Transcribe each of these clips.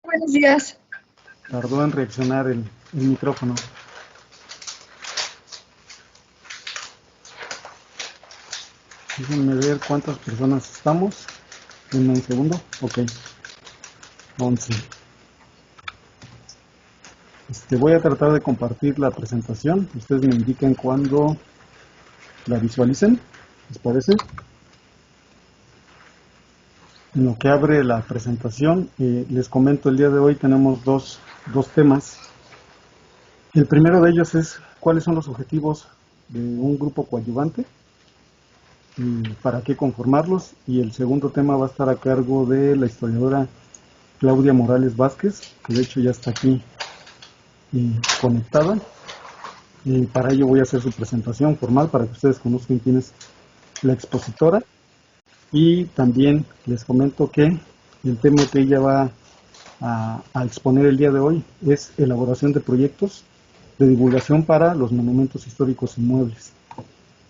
Buenos días. Tardó en reaccionar el micrófono. Déjenme ver cuántas personas estamos. En un segundo. Ok. 11. Voy a tratar de compartir la presentación. Ustedes me indican cuando la visualicen. ¿Les parece? En lo que abre la presentación, les comento, el día de hoy tenemos dos temas. El primero de ellos es cuáles son los objetivos de un grupo coadyuvante y para qué conformarlos. Y el segundo tema va a estar a cargo de la historiadora Claudia Morales Vázquez, que de hecho ya está aquí conectada. Y para ello voy a hacer su presentación formal para que ustedes conozcan quién es la expositora. Y también les comento que el tema que ella va a exponer el día de hoy es elaboración de proyectos de divulgación para los monumentos históricos inmuebles.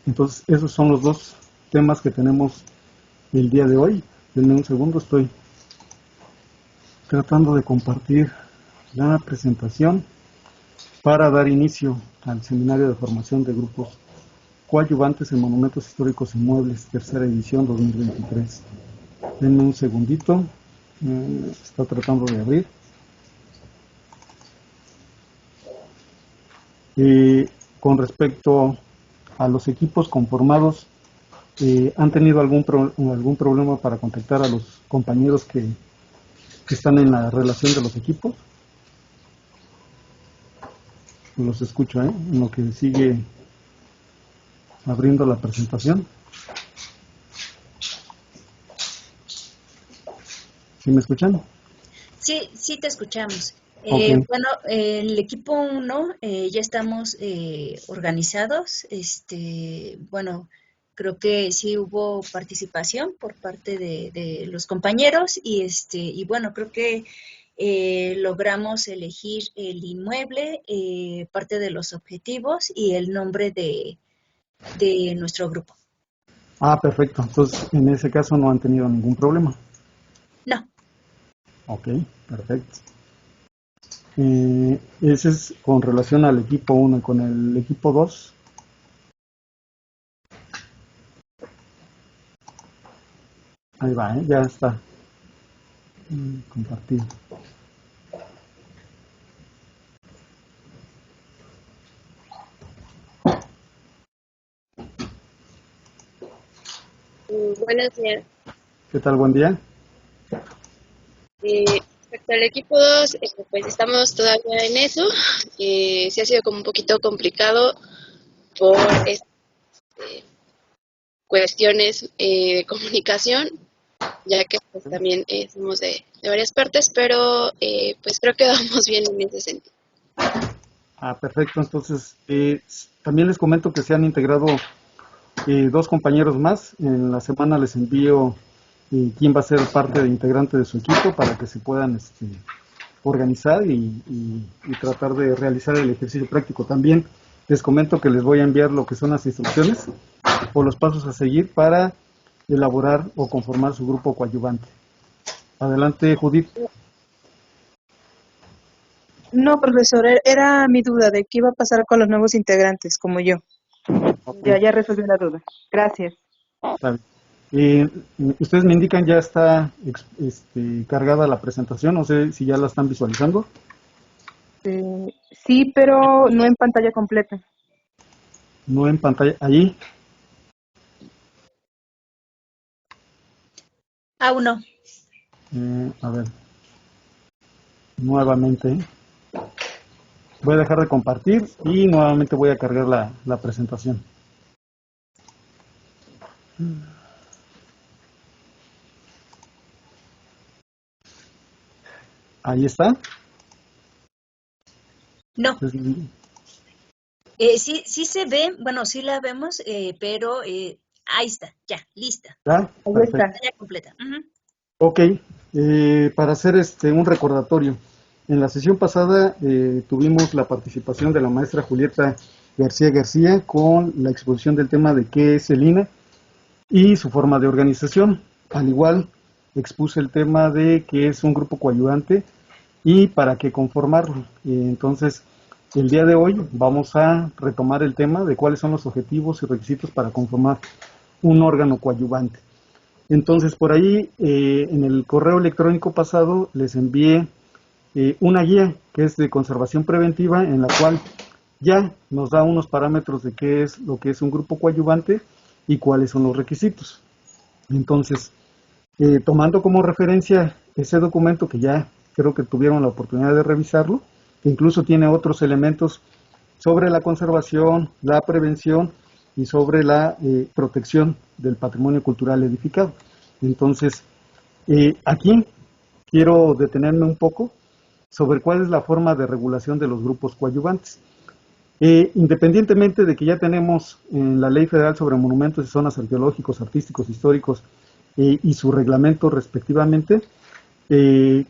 Entonces, esos son los dos temas que tenemos el día de hoy. Denme un segundo, estoy tratando de compartir la presentación para dar inicio al seminario de formación de grupos coadyuvantes en monumentos históricos inmuebles, tercera edición 2023. Denme un segundito, está tratando de abrir. Con respecto a los equipos conformados, ¿han tenido algún problema para contactar a los compañeros que están en la relación de los equipos? Los escucho, en lo que sigue abriendo la presentación. ¿Sí me escuchan? Sí, sí te escuchamos. Okay. Bueno, el equipo 1 ya estamos organizados. Bueno, creo que sí hubo participación por parte de los compañeros y bueno, creo que logramos elegir el inmueble, parte de los objetivos y el nombre de nuestro grupo. Ah, perfecto. Entonces, en ese caso no han tenido ningún problema. No. Ok, perfecto. Ese es con relación al equipo 1. Con el equipo 2. Ahí va, ya está. Compartir. Buenos días. ¿Qué tal? Buen día. Respecto al equipo 2, pues estamos todavía en eso. Sí ha sido como un poquito complicado por cuestiones de comunicación, ya que pues también somos de varias partes, pero pues creo que vamos bien en ese sentido. Ah, perfecto. Entonces, también les comento que se han integrado dos compañeros más. En la semana les envío quién va a ser parte de integrante de su equipo para que se puedan organizar y tratar de realizar el ejercicio práctico. También les comento que les voy a enviar lo que son las instrucciones o los pasos a seguir para elaborar o conformar su grupo coadyuvante. Adelante, Judith. No, profesor, era mi duda de qué iba a pasar con los nuevos integrantes, como yo. Okay. Ya resolví la duda. Gracias. Está bien. Ustedes me indican ya está cargada la presentación, no sé si ya la están visualizando. Sí, pero no en pantalla completa. No en pantalla, ahí. Aún no. A ver, nuevamente. Voy a dejar de compartir y nuevamente voy a cargar la presentación. Ahí está. No. Sí se ve, bueno, sí la vemos, pero ahí está, ya, lista. ¿Ya? Ahí Perfecto. está. Ya completa. Ok, para hacer un recordatorio, en la sesión pasada tuvimos la participación de la maestra Julieta García con la exposición del tema de qué es el INA y su forma de organización. Al igual, expuse el tema de qué es un grupo coayudante y para qué conformarlo. Entonces, el día de hoy vamos a retomar el tema de cuáles son los objetivos y requisitos para conformar un órgano coadyuvante. Entonces, por ahí, en el correo electrónico pasado les envié una guía que es de conservación preventiva, en la cual ya nos da unos parámetros de qué es lo que es un grupo coadyuvante y cuáles son los requisitos. Entonces, tomando como referencia ese documento, que ya creo que tuvieron la oportunidad de revisarlo, que incluso tiene otros elementos sobre la conservación, la prevención y sobre la protección del patrimonio cultural edificado. Entonces, aquí quiero detenerme un poco sobre cuál es la forma de regulación de los grupos coadyuvantes. Independientemente de que ya tenemos en la Ley Federal sobre Monumentos y Zonas Arqueológicos, Artísticos, Históricos y su reglamento respectivamente,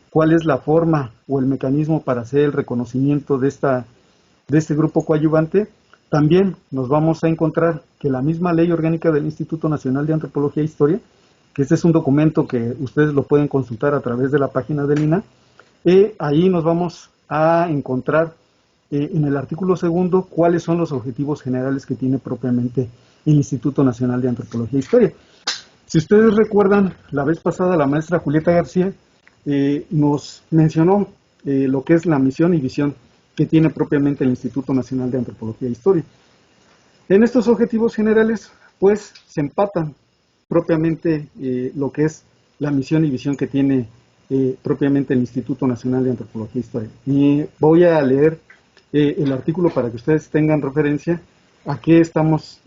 cuál es la forma o el mecanismo para hacer el reconocimiento de este grupo coadyuvante, también nos vamos a encontrar que la misma Ley Orgánica del Instituto Nacional de Antropología e Historia, que este es un documento que ustedes lo pueden consultar a través de la página del INAH, ahí nos vamos a encontrar en el artículo 2 cuáles son los objetivos generales que tiene propiamente el Instituto Nacional de Antropología e Historia. Si ustedes recuerdan, la vez pasada la maestra Julieta García nos mencionó lo que es la misión y visión que tiene propiamente el Instituto Nacional de Antropología e Historia. En estos objetivos generales, pues, se empatan propiamente lo que es la misión y visión que tiene propiamente el Instituto Nacional de Antropología e Historia. Y voy a leer el artículo para que ustedes tengan referencia a qué estamos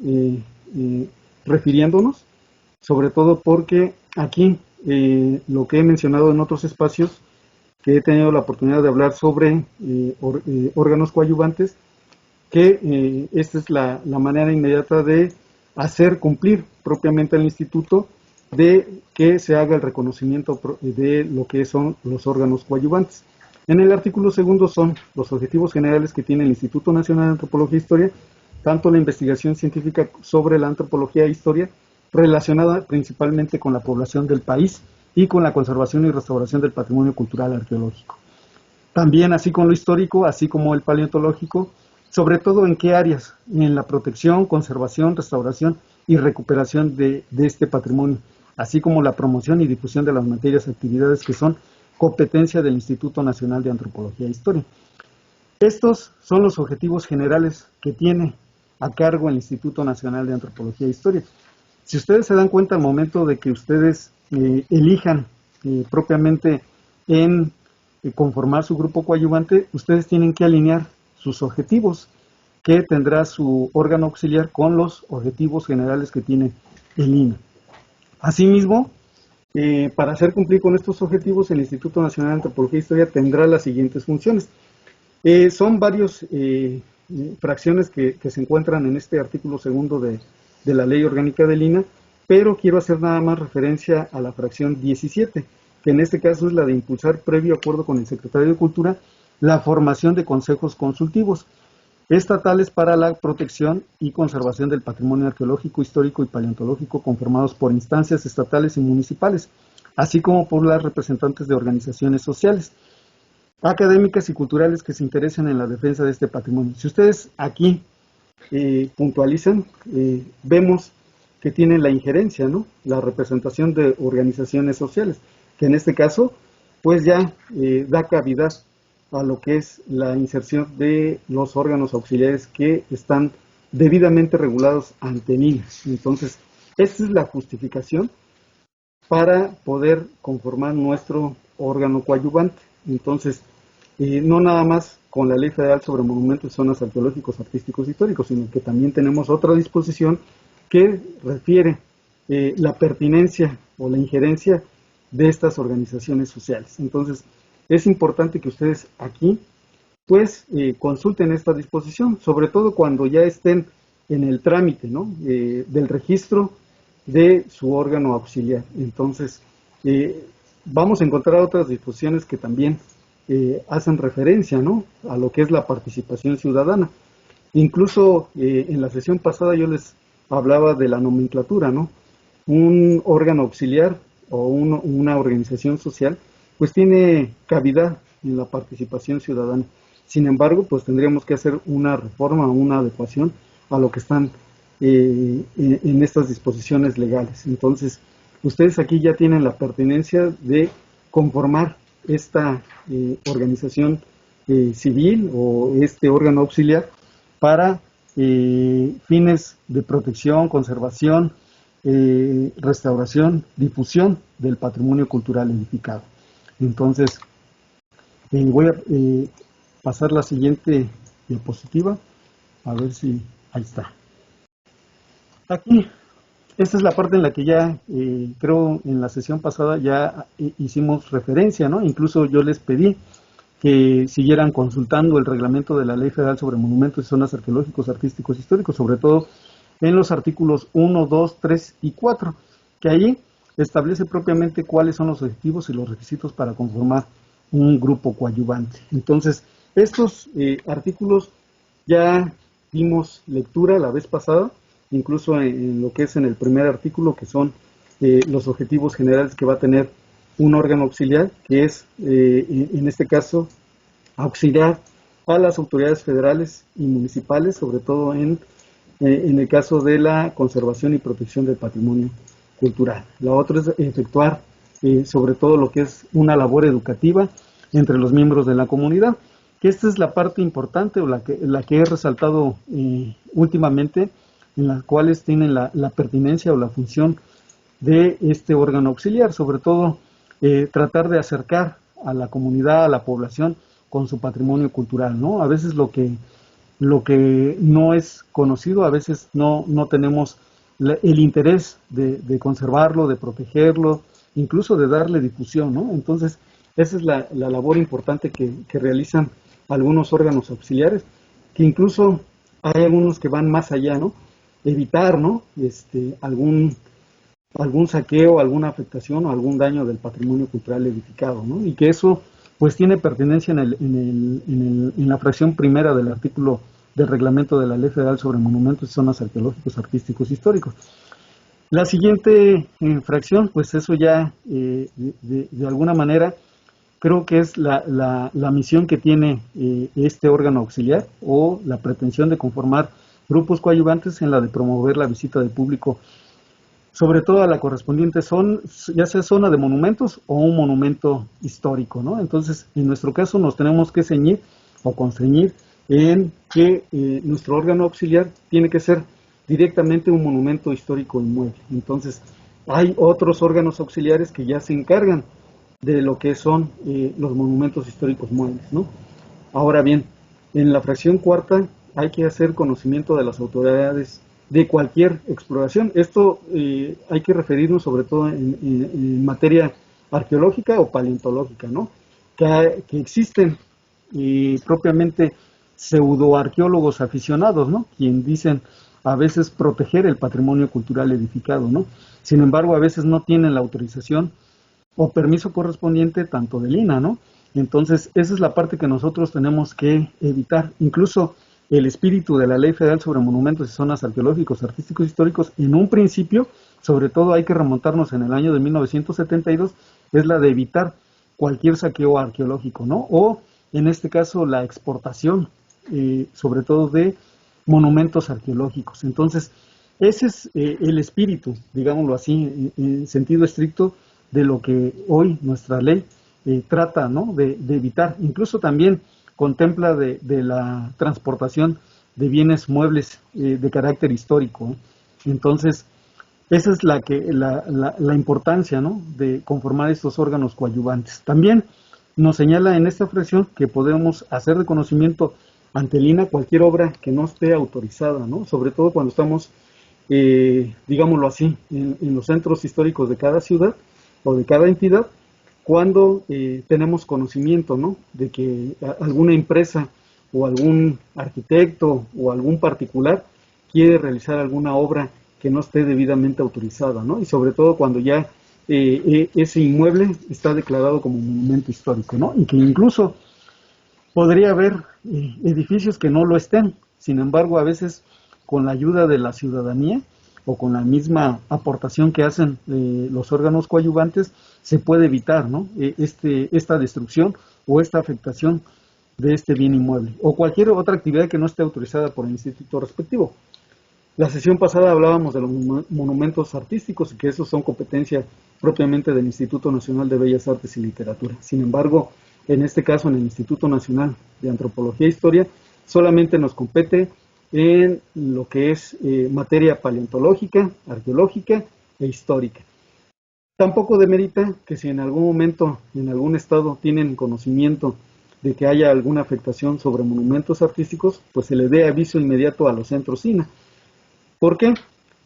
refiriéndonos, sobre todo porque aquí lo que he mencionado en otros espacios, que he tenido la oportunidad de hablar sobre órganos coadyuvantes, que esta es la manera inmediata de hacer cumplir propiamente al instituto de que se haga el reconocimiento de lo que son los órganos coadyuvantes. En el artículo 2 son los objetivos generales que tiene el Instituto Nacional de Antropología e Historia, tanto la investigación científica sobre la antropología e historia, relacionada principalmente con la población del país y con la conservación y restauración del patrimonio cultural arqueológico. También así con lo histórico, así como el paleontológico, sobre todo en qué áreas, en la protección, conservación, restauración y recuperación de este patrimonio, así como la promoción y difusión de las materias y actividades que son competencia del Instituto Nacional de Antropología e Historia. Estos son los objetivos generales que tiene a cargo el Instituto Nacional de Antropología e Historia. Si ustedes se dan cuenta al momento de que ustedes elijan propiamente en conformar su grupo coadyuvante, ustedes tienen que alinear sus objetivos que tendrá su órgano auxiliar con los objetivos generales que tiene el INAH. Asimismo, para hacer cumplir con estos objetivos, el Instituto Nacional de Antropología e Historia tendrá las siguientes funciones. Son varias fracciones que se encuentran en este artículo 2 de la Ley Orgánica del INAH, pero quiero hacer nada más referencia a la fracción 17, que en este caso es la de impulsar, previo acuerdo con el Secretario de Cultura, la formación de consejos consultivos estatales para la protección y conservación del patrimonio arqueológico, histórico y paleontológico, conformados por instancias estatales y municipales, así como por las representantes de organizaciones sociales, académicas y culturales que se interesen en la defensa de este patrimonio. Si ustedes aquí puntualizan, vemos que tienen la injerencia, ¿no? La representación de organizaciones sociales, que en este caso, pues ya da cavidad a lo que es la inserción de los órganos auxiliares que están debidamente regulados ante INAH. Entonces, esta es la justificación para poder conformar nuestro órgano coadyuvante. Entonces, no nada más con la Ley Federal sobre Monumentos y Zonas Arqueológicos, Artísticos y Históricos, sino que también tenemos otra disposición que refiere la pertinencia o la injerencia de estas organizaciones sociales. Entonces, es importante que ustedes aquí, pues, consulten esta disposición, sobre todo cuando ya estén en el trámite, ¿no? Del registro de su órgano auxiliar. Entonces, vamos a encontrar otras disposiciones que también hacen referencia, ¿no?, a lo que es la participación ciudadana. Incluso en la sesión pasada yo les hablaba de la nomenclatura, ¿no? Un órgano auxiliar o una organización social, pues tiene cavidad en la participación ciudadana. Sin embargo, pues tendríamos que hacer una reforma, una adecuación a lo que están en estas disposiciones legales. Entonces, ustedes aquí ya tienen la pertinencia de conformar esta organización civil o este órgano auxiliar para fines de protección, conservación, restauración, difusión del patrimonio cultural edificado. Entonces, voy a pasar la siguiente diapositiva, a ver si ahí está. Aquí, esta es la parte en la que ya, creo en la sesión pasada ya hicimos referencia, ¿no? Incluso yo les pedí que siguieran consultando el reglamento de la Ley Federal sobre Monumentos y Zonas Arqueológicos, Artísticos, Históricos, sobre todo en los artículos 1, 2, 3 y 4, que ahí establece propiamente cuáles son los objetivos y los requisitos para conformar un grupo coadyuvante. Entonces, estos artículos ya dimos lectura la vez pasada, incluso en lo que es en el primer artículo, que son los objetivos generales que va a tener un órgano auxiliar, que es, en este caso, auxiliar a las autoridades federales y municipales, sobre todo en el caso de la conservación y protección del patrimonio cultural. La otra es efectuar, sobre todo, lo que es una labor educativa entre los miembros de la comunidad, que esta es la parte importante o la que he resaltado últimamente, en las cuales tienen la pertinencia o la función de este órgano auxiliar, sobre todo tratar de acercar a la comunidad, a la población, con su patrimonio cultural, ¿no? A veces lo que no es conocido, a veces no tenemos el interés de conservarlo, de protegerlo, incluso de darle difusión, ¿no? Entonces, esa es la labor importante que realizan algunos órganos auxiliares, que incluso hay algunos que van más allá, ¿no? Evitar, ¿no? Algún saqueo, alguna afectación o algún daño del patrimonio cultural edificado, ¿no? Y que eso pues tiene pertinencia en la fracción primera del artículo del reglamento de la Ley Federal sobre Monumentos y Zonas Arqueológicos, Artísticos, Históricos. La siguiente fracción, pues eso ya de alguna manera creo que es la misión que tiene este órgano auxiliar, o la pretensión de conformar grupos coadyuvantes en la de promover la visita del público, sobre todo a la correspondiente zona, ya sea zona de monumentos o un monumento histórico, ¿no? Entonces, en nuestro caso nos tenemos que ceñir o constreñir en que nuestro órgano auxiliar tiene que ser directamente un monumento histórico inmueble. Entonces, hay otros órganos auxiliares que ya se encargan de lo que son los monumentos históricos muebles, ¿no? Ahora bien, en la fracción cuarta hay que hacer conocimiento de las autoridades de cualquier exploración. Esto hay que referirnos sobre todo en materia arqueológica o paleontológica, ¿no? Que existen propiamente pseudoarqueólogos aficionados, ¿no? Quien dicen a veces proteger el patrimonio cultural edificado, ¿no? Sin embargo, a veces no tienen la autorización o permiso correspondiente tanto del INAH, ¿no? Entonces, esa es la parte que nosotros tenemos que evitar. Incluso el espíritu de la Ley Federal sobre Monumentos y Zonas Arqueológicos, Artísticos, Históricos, en un principio, sobre todo hay que remontarnos en el año de 1972, es la de evitar cualquier saqueo arqueológico, ¿no? O, en este caso, la exportación, sobre todo de monumentos arqueológicos. Entonces, ese es el espíritu, digámoslo así, en sentido estricto, de lo que hoy nuestra ley trata, ¿no? de evitar. Incluso también contempla de la transportación de bienes muebles de carácter histórico, ¿no? Entonces, esa es la importancia, ¿no? de conformar estos órganos coadyuvantes. También nos señala en esta fracción que podemos hacer de conocimiento ante el INAH cualquier obra que no esté autorizada, ¿no? Sobre todo cuando estamos, digámoslo así, en los centros históricos de cada ciudad o de cada entidad, cuando tenemos conocimiento, ¿no? de que alguna empresa o algún arquitecto o algún particular quiere realizar alguna obra que no esté debidamente autorizada, ¿no? Y sobre todo cuando ya ese inmueble está declarado como monumento histórico, ¿no? Y que incluso podría haber edificios que no lo estén. Sin embargo, a veces con la ayuda de la ciudadanía o con la misma aportación que hacen los órganos coadyuvantes, se puede evitar, ¿no? esta destrucción o esta afectación de este bien inmueble o cualquier otra actividad que no esté autorizada por el instituto respectivo. La sesión pasada hablábamos de los monumentos artísticos y que esos son competencia propiamente del Instituto Nacional de Bellas Artes y Literatura. Sin embargo, en este caso, en el Instituto Nacional de Antropología e Historia, solamente nos compete en lo que es materia paleontológica, arqueológica e histórica. Tampoco demerita que si en algún momento, en algún estado, tienen conocimiento de que haya alguna afectación sobre monumentos artísticos, pues se le dé aviso inmediato a los centros INAH. ¿Por qué?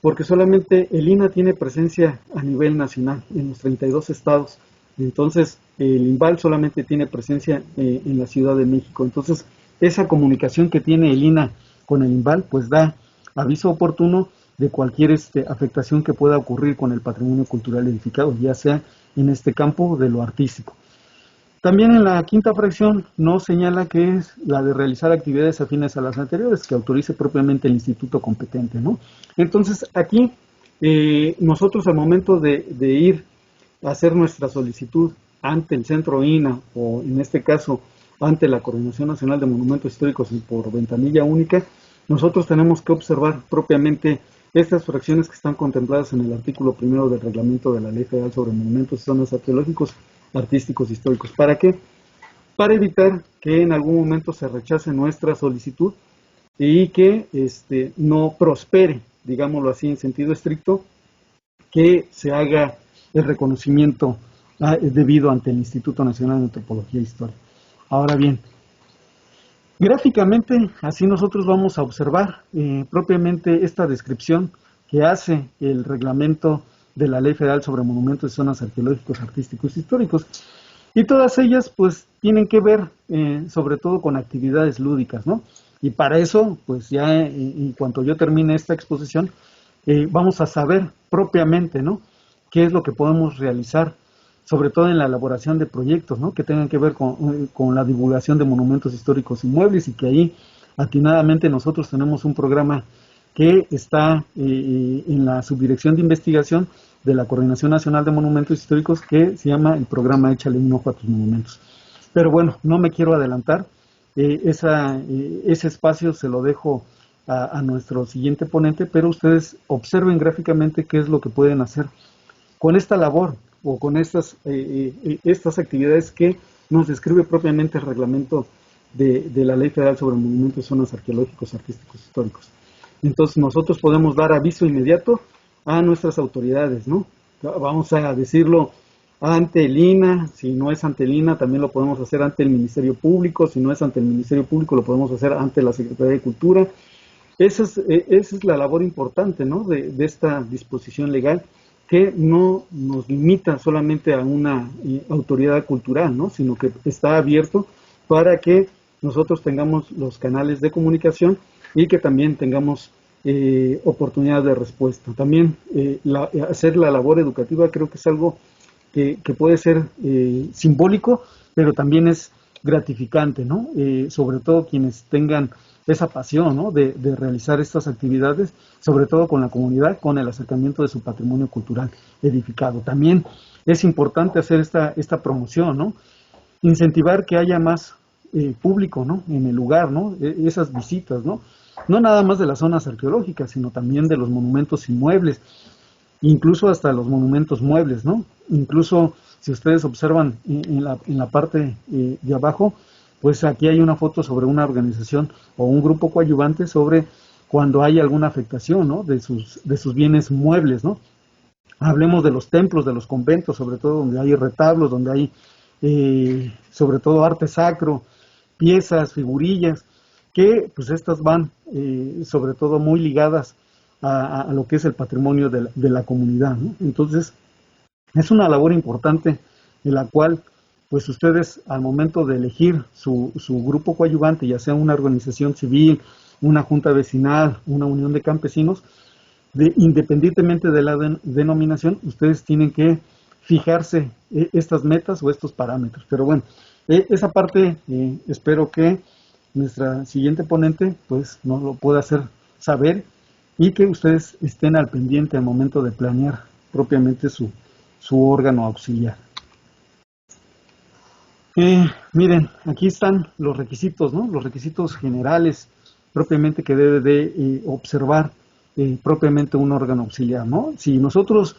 Porque solamente el INAH tiene presencia a nivel nacional, en los 32 estados. Entonces, el INVAL solamente tiene presencia en la Ciudad de México. Entonces, esa comunicación que tiene el INAH con el INVAL, pues da aviso oportuno de cualquier afectación que pueda ocurrir con el patrimonio cultural edificado, ya sea en este campo de lo artístico. También en la quinta fracción nos señala que es la de realizar actividades afines a las anteriores, que autorice propiamente el instituto competente, ¿no? Entonces, aquí nosotros al momento de ir a hacer nuestra solicitud ante el centro INAH, o en este caso ante la Coordinación Nacional de Monumentos Históricos y por ventanilla única, nosotros tenemos que observar propiamente estas fracciones que están contempladas en el artículo 1 del reglamento de la Ley Federal sobre Monumentos y Zonas Arqueológicos, Artísticos e Históricos. ¿Para qué? Para evitar que en algún momento se rechace nuestra solicitud y que no prospere, digámoslo así en sentido estricto, que se haga el reconocimiento debido ante el Instituto Nacional de Antropología e Historia. Ahora bien, gráficamente, así nosotros vamos a observar propiamente esta descripción que hace el reglamento de la Ley Federal sobre Monumentos y Zonas Arqueológicos, Artísticos y Históricos. Y todas ellas, pues, tienen que ver sobre todo con actividades lúdicas, ¿no? Y para eso, pues ya en cuanto yo termine esta exposición, vamos a saber propiamente, ¿no?, qué es lo que podemos realizar, sobre todo en la elaboración de proyectos, ¿no?, que tengan que ver con la divulgación de monumentos históricos inmuebles, y que ahí, atinadamente, nosotros tenemos un programa que está en la Subdirección de Investigación de la Coordinación Nacional de Monumentos Históricos, que se llama el programa Échale un ojo a tus monumentos. Pero bueno, no me quiero adelantar, ese espacio se lo dejo a nuestro siguiente ponente, pero ustedes observen gráficamente qué es lo que pueden hacer con esta labor o con estas actividades que nos describe propiamente el reglamento de la Ley Federal sobre Monumentos y Zonas Arqueológicos, Artísticos y Históricos. Entonces nosotros podemos dar aviso inmediato a nuestras autoridades, ¿no? Vamos a decirlo ante el INAH, si no es ante el INAH también lo podemos hacer ante el Ministerio Público, si no es ante el Ministerio Público lo podemos hacer ante la Secretaría de Cultura. Esa es la labor importante, ¿no?, de esta disposición legal, que no nos limita solamente a una autoridad cultural, ¿no?, sino que está abierto para que nosotros tengamos los canales de comunicación y que también tengamos oportunidad de respuesta. También hacer la labor educativa creo que es algo que puede ser simbólico, pero también es gratificante, ¿no? Sobre todo quienes tengan esa pasión, ¿no?, de realizar estas actividades, sobre todo con la comunidad, con el acercamiento de su patrimonio cultural edificado. También es importante hacer esta promoción, ¿no?, incentivar que haya más público, ¿no?, en el lugar, ¿no?, esas visitas, ¿no?, no nada más de las zonas arqueológicas, sino también de los monumentos inmuebles, incluso hasta los monumentos muebles, ¿no? Incluso si ustedes observan en la parte de abajo, pues aquí hay una foto sobre una organización o un grupo coadyuvante sobre cuando hay alguna afectación, ¿no?, de sus bienes muebles, ¿no? Hablemos de los templos, de los conventos, sobre todo donde hay retablos, donde hay sobre todo arte sacro, piezas, figurillas, que pues estas van sobre todo muy ligadas a lo que es el patrimonio de la comunidad, ¿no? Entonces, es una labor importante en la cual pues ustedes al momento de elegir su grupo coadyuvante, ya sea una organización civil, una junta vecinal, una unión de campesinos, independientemente de la denominación, ustedes tienen que fijarse estas metas o estos parámetros. Pero bueno, esa parte espero que nuestra siguiente ponente pues nos lo pueda hacer saber y que ustedes estén al pendiente al momento de planear propiamente su órgano auxiliar. Miren, aquí están los requisitos, ¿no? Los requisitos generales propiamente que debe de observar propiamente un órgano auxiliar, ¿no? Si nosotros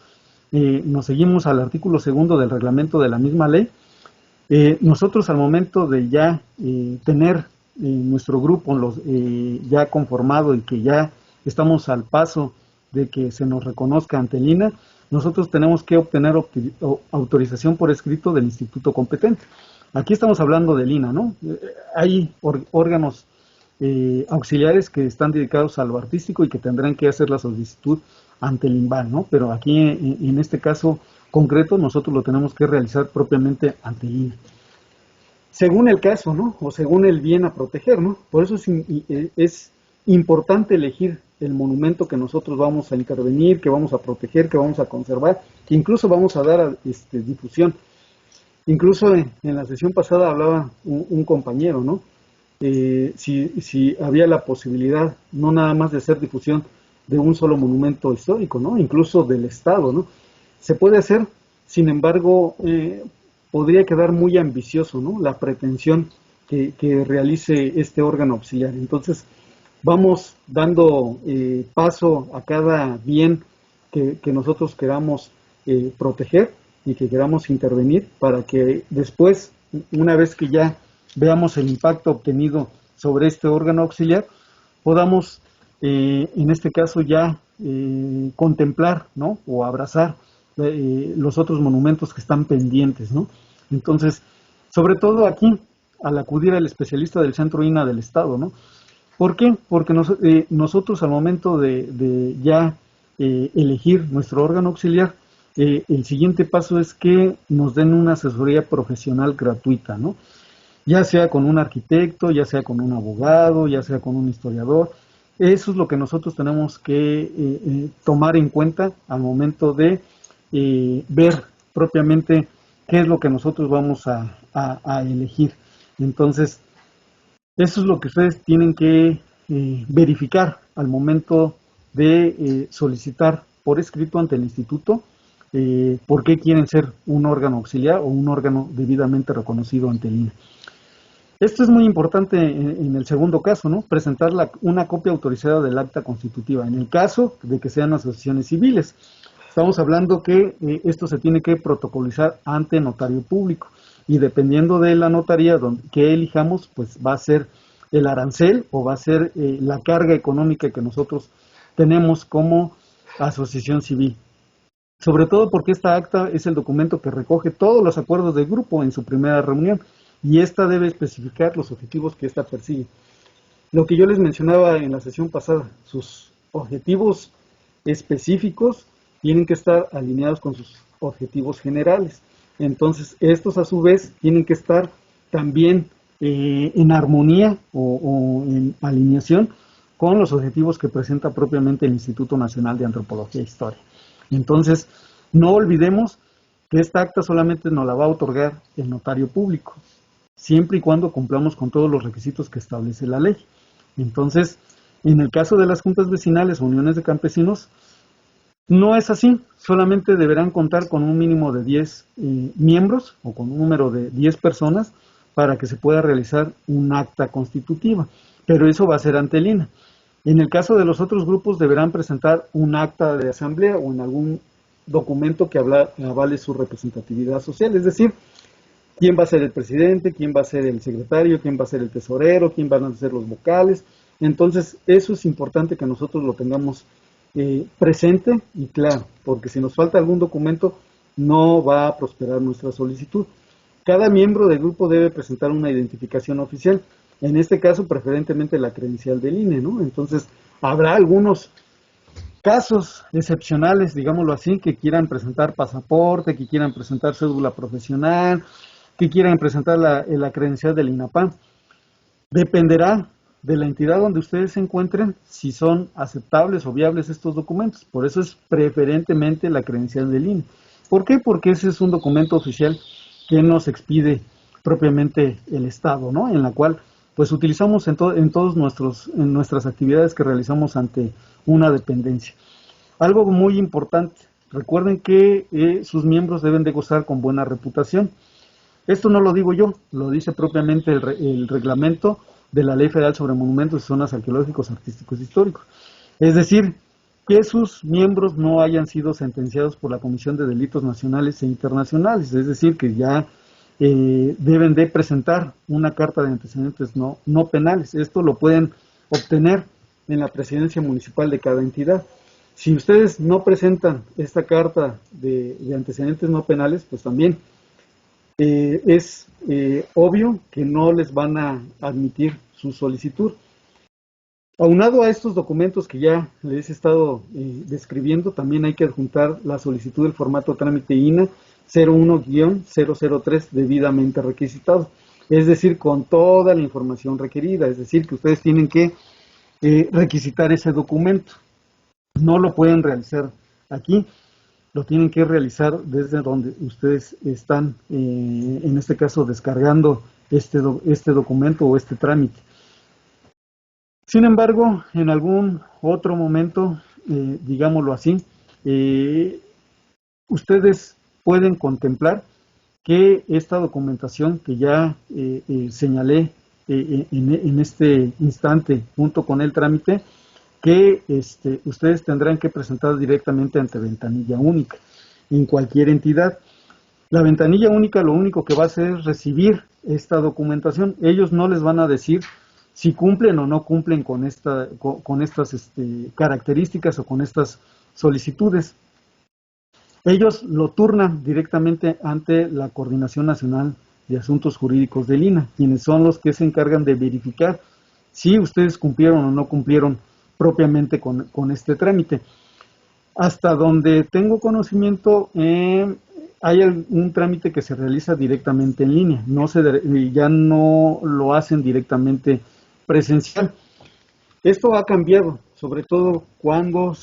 nos seguimos al artículo segundo del reglamento de la misma ley, nosotros al momento de ya tener nuestro grupo ya conformado y que ya estamos al paso de que se nos reconozca ante el INAH, nosotros tenemos que obtener autorización por escrito del instituto competente. Aquí estamos hablando del INAH, ¿no? Hay órganos auxiliares que están dedicados a lo artístico y que tendrán que hacer la solicitud ante el INVAL, ¿no? Pero aquí en este caso concreto nosotros lo tenemos que realizar propiamente ante el INAH. Según el caso, ¿no? O según el bien a proteger, ¿no? Por eso es importante elegir el monumento que nosotros vamos a intervenir, que vamos a proteger, que vamos a conservar, que incluso vamos a dar difusión. Incluso en la sesión pasada hablaba un compañero, ¿no? Si había la posibilidad, no nada más de hacer difusión de un solo monumento histórico, ¿no? Incluso del Estado, ¿no? Se puede hacer, sin embargo, podría quedar muy ambicioso, ¿no? La pretensión que realice este órgano auxiliar. Entonces, vamos dando paso a cada bien que nosotros queramos proteger y que queramos intervenir para que después, una vez que ya veamos el impacto obtenido sobre este órgano auxiliar, podamos, en este caso, ya contemplar, ¿no? O abrazar los otros monumentos que están pendientes, ¿no? Entonces, sobre todo aquí, al acudir al especialista del Centro INAH del Estado, ¿no? ¿Por qué? Porque nosotros al momento de ya elegir nuestro órgano auxiliar, el siguiente paso es que nos den una asesoría profesional gratuita, ¿no? Ya sea con un arquitecto, ya sea con un abogado, ya sea con un historiador. Eso es lo que nosotros tenemos que tomar en cuenta al momento de ver propiamente qué es lo que nosotros vamos a elegir. Entonces, eso es lo que ustedes tienen que verificar al momento de solicitar por escrito ante el instituto por qué quieren ser un órgano auxiliar o un órgano debidamente reconocido ante el INAH. Esto es muy importante en el segundo caso, ¿no? Presentar una copia autorizada del acta constitutiva, en el caso de que sean asociaciones civiles. Estamos hablando que esto se tiene que protocolizar ante notario público y dependiendo de la notaría que elijamos, pues va a ser el arancel o va a ser la carga económica que nosotros tenemos como asociación civil. Sobre todo porque esta acta es el documento que recoge todos los acuerdos del grupo en su primera reunión y esta debe especificar los objetivos que ésta persigue. Lo que yo les mencionaba en la sesión pasada, sus objetivos específicos tienen que estar alineados con sus objetivos generales. Entonces, estos a su vez tienen que estar también en armonía o en alineación con los objetivos que presenta propiamente el Instituto Nacional de Antropología e Historia. Entonces, no olvidemos que esta acta solamente nos la va a otorgar el notario público, siempre y cuando cumplamos con todos los requisitos que establece la ley. Entonces, en el caso de las juntas vecinales o uniones de campesinos, no es así, solamente deberán contar con un mínimo de 10 miembros o con un número de 10 personas para que se pueda realizar un acta constitutiva, pero eso va a ser ante el INAH. En el caso de los otros grupos deberán presentar un acta de asamblea o en algún documento que avale su representatividad social, es decir, quién va a ser el presidente, quién va a ser el secretario, quién va a ser el tesorero, quién van a ser los vocales. Entonces, eso es importante que nosotros lo tengamos presente y claro, porque si nos falta algún documento, no va a prosperar nuestra solicitud. Cada miembro del grupo debe presentar una identificación oficial, en este caso preferentemente la credencial del INE, ¿no? Entonces, habrá algunos casos excepcionales, digámoslo así, que quieran presentar pasaporte, que quieran presentar cédula profesional, que quieran presentar la credencial del INAPAM. Dependerá de la entidad donde ustedes se encuentren si son aceptables o viables estos documentos. Por eso es preferentemente la credencial del INE. ¿Por qué? Porque ese es un documento oficial que nos expide propiamente el Estado, ¿no? En la cual pues utilizamos en todos nuestras actividades que realizamos ante una dependencia. Algo muy importante, recuerden que sus miembros deben de gozar con buena reputación. Esto no lo digo yo, lo dice propiamente el reglamento de la Ley Federal sobre Monumentos y Zonas Arqueológicos, Artísticos e Históricos. Es decir, que sus miembros no hayan sido sentenciados por la Comisión de Delitos Nacionales e Internacionales, es decir, que ya deben de presentar una carta de antecedentes no penales. Esto lo pueden obtener en la presidencia municipal de cada entidad. Si ustedes no presentan esta carta de antecedentes no penales, pues también es obvio que no les van a admitir su solicitud. Aunado a estos documentos que ya les he estado describiendo, también hay que adjuntar la solicitud del formato trámite INA 01-003 debidamente requisitado, es decir, con toda la información requerida, es decir, que ustedes tienen que requisitar ese documento. No lo pueden realizar aquí, lo tienen que realizar desde donde ustedes están, en este caso, descargando este documento o este trámite. Sin embargo, en algún otro momento, digámoslo así, ustedes pueden contemplar que esta documentación que ya señalé en este instante junto con el trámite, que ustedes tendrán que presentar directamente ante ventanilla única en cualquier entidad. La ventanilla única lo único que va a hacer es recibir esta documentación. Ellos no les van a decir si cumplen o no cumplen con estas características o con estas solicitudes. Ellos lo turnan directamente ante la Coordinación Nacional de Asuntos Jurídicos del INAH, quienes son los que se encargan de verificar si ustedes cumplieron o no cumplieron propiamente con este trámite. Hasta donde tengo conocimiento, hay un trámite que se realiza directamente en línea, ya no lo hacen directamente presencial. Esto ha cambiado, sobre todo cuando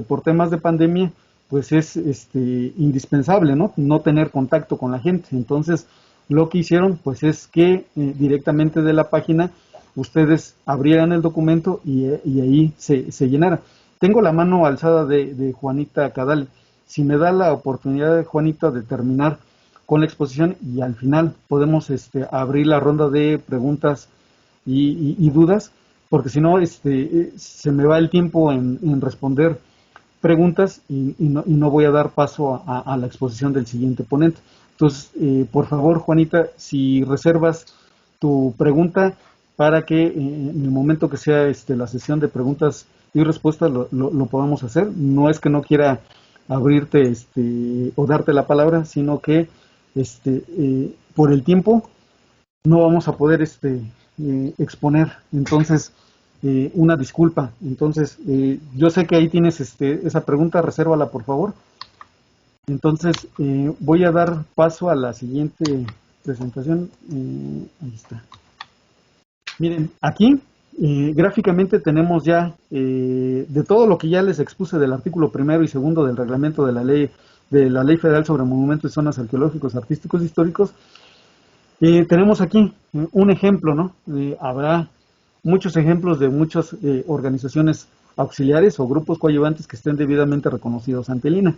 por temas de pandemia, pues es indispensable, ¿no? Tener contacto con la gente. Entonces, lo que hicieron, pues es que directamente de la página ustedes abrieran el documento y ahí se llenara. Tengo la mano alzada de Juanita Cadal. Si me da la oportunidad, Juanita, de terminar con la exposición y al final podemos abrir la ronda de preguntas y dudas, porque si no se me va el tiempo en responder preguntas y no voy a dar paso a la exposición del siguiente ponente. Entonces, por favor, Juanita, si reservas tu pregunta para que en el momento que sea la sesión de preguntas y respuestas lo podamos hacer. No es que no quiera abrirte o darte la palabra, sino que por el tiempo no vamos a poder exponer. Entonces, una disculpa. Entonces, yo sé que ahí tienes esa pregunta, resérvala por favor. Entonces, voy a dar paso a la siguiente presentación. Ahí está. Miren, aquí gráficamente tenemos ya de todo lo que ya les expuse del artículo 1 y 2 del reglamento de la Ley Federal sobre Monumentos y Zonas Arqueológicos, Artísticos e Históricos. Tenemos aquí un ejemplo, ¿no? Habrá muchos ejemplos de muchas organizaciones auxiliares o grupos coadyuvantes que estén debidamente reconocidos ante el INAH.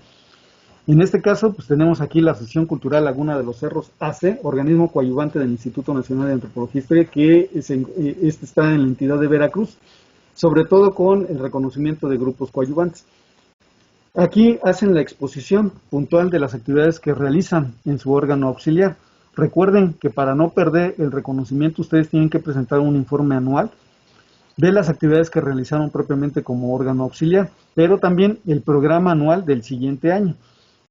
En este caso, pues tenemos aquí la Asociación Cultural Laguna de los Cerros AC, organismo coadyuvante del Instituto Nacional de Antropología e Historia, que está en la entidad de Veracruz, sobre todo con el reconocimiento de grupos coadyuvantes. Aquí hacen la exposición puntual de las actividades que realizan en su órgano auxiliar. Recuerden que para no perder el reconocimiento, ustedes tienen que presentar un informe anual de las actividades que realizaron propiamente como órgano auxiliar, pero también el programa anual del siguiente año.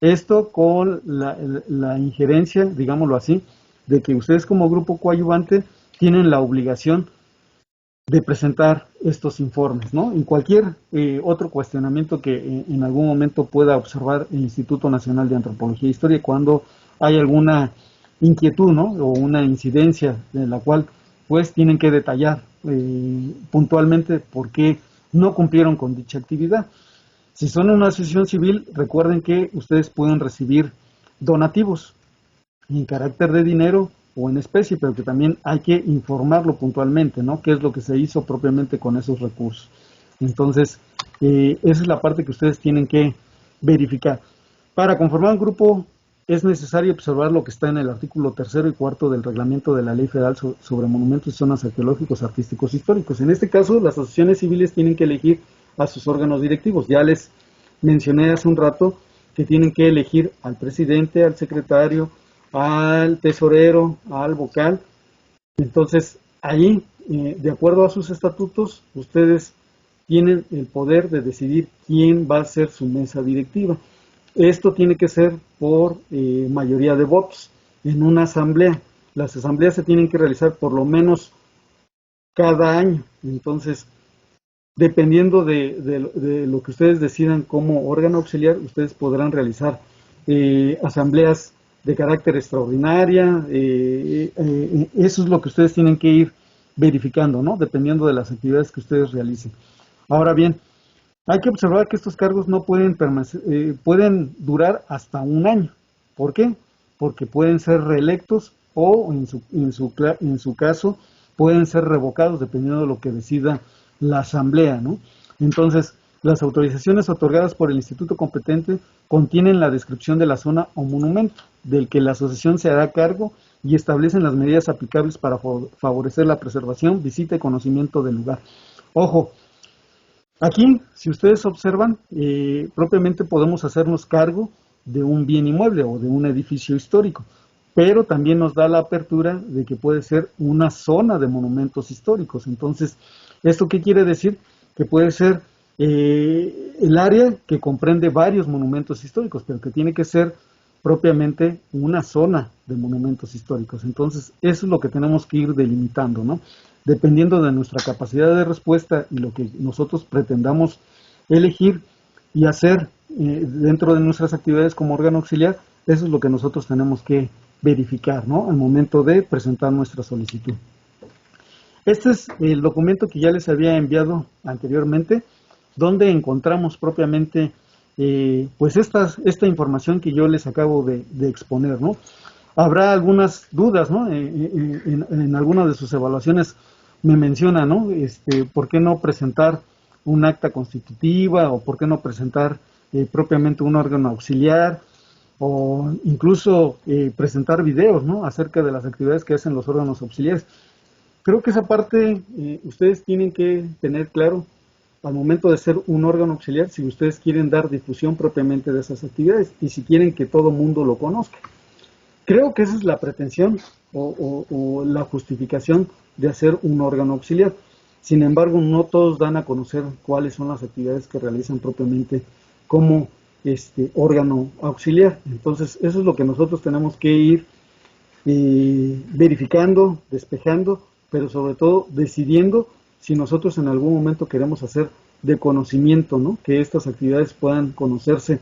Esto con la injerencia, digámoslo así, de que ustedes como grupo coadyuvante tienen la obligación de presentar estos informes, ¿no? En cualquier otro cuestionamiento que en algún momento pueda observar el Instituto Nacional de Antropología e Historia cuando hay alguna inquietud, ¿no? O una incidencia de la cual pues tienen que detallar puntualmente por qué no cumplieron con dicha actividad. Si son una asociación civil, recuerden que ustedes pueden recibir donativos en carácter de dinero o en especie, pero que también hay que informarlo puntualmente, ¿no? ¿Qué es lo que se hizo propiamente con esos recursos? Entonces, esa es la parte que ustedes tienen que verificar. Para conformar un grupo es necesario observar lo que está en el artículo 3 y 4 del reglamento de la Ley Federal sobre Monumentos y Zonas Arqueológicos, Artísticos, Históricos. En este caso, las asociaciones civiles tienen que elegir a sus órganos directivos. Ya les mencioné hace un rato que tienen que elegir al presidente, al secretario, al tesorero, al vocal. Entonces, ahí, de acuerdo a sus estatutos, ustedes tienen el poder de decidir quién va a ser su mesa directiva. Esto tiene que ser por mayoría de votos en una asamblea. Las asambleas se tienen que realizar por lo menos cada año. Entonces, dependiendo de lo que ustedes decidan como órgano auxiliar, ustedes podrán realizar asambleas de carácter extraordinaria. Eso es lo que ustedes tienen que ir verificando, ¿no? Dependiendo de las actividades que ustedes realicen. Ahora bien, hay que observar que estos cargos no pueden pueden durar hasta un año. ¿Por qué? Porque pueden ser reelectos o en su caso pueden ser revocados dependiendo de lo que decida la asamblea, ¿no? Entonces, las autorizaciones otorgadas por el instituto competente contienen la descripción de la zona o monumento del que la asociación se hará cargo y establecen las medidas aplicables para favorecer la preservación, visita y conocimiento del lugar. Ojo, aquí, si ustedes observan, propiamente podemos hacernos cargo de un bien inmueble o de un edificio histórico, pero también nos da la apertura de que puede ser una zona de monumentos históricos. Entonces, ¿esto qué quiere decir? Que puede ser el área que comprende varios monumentos históricos, pero que tiene que ser propiamente una zona de monumentos históricos. Entonces, eso es lo que tenemos que ir delimitando, ¿no? Dependiendo de nuestra capacidad de respuesta y lo que nosotros pretendamos elegir y hacer dentro de nuestras actividades como órgano auxiliar, eso es lo que nosotros tenemos que verificar, ¿no? Al momento de presentar nuestra solicitud. Este es el documento que ya les había enviado anteriormente, donde encontramos propiamente pues esta información que yo les acabo de exponer, ¿no? Habrá algunas dudas, ¿no? En algunas de sus evaluaciones me menciona, ¿no? ¿Por qué no presentar un acta constitutiva o por qué no presentar propiamente un órgano auxiliar o incluso presentar videos, ¿no? Acerca de las actividades que hacen los órganos auxiliares? Creo que esa parte ustedes tienen que tener claro al momento de ser un órgano auxiliar, si ustedes quieren dar difusión propiamente de esas actividades y si quieren que todo mundo lo conozca. Creo que esa es la pretensión o la justificación de hacer un órgano auxiliar. Sin embargo, no todos dan a conocer cuáles son las actividades que realizan propiamente como órgano auxiliar. Entonces, eso es lo que nosotros tenemos que ir verificando, despejando, pero sobre todo decidiendo si nosotros en algún momento queremos hacer de conocimiento, ¿no? Que estas actividades puedan conocerse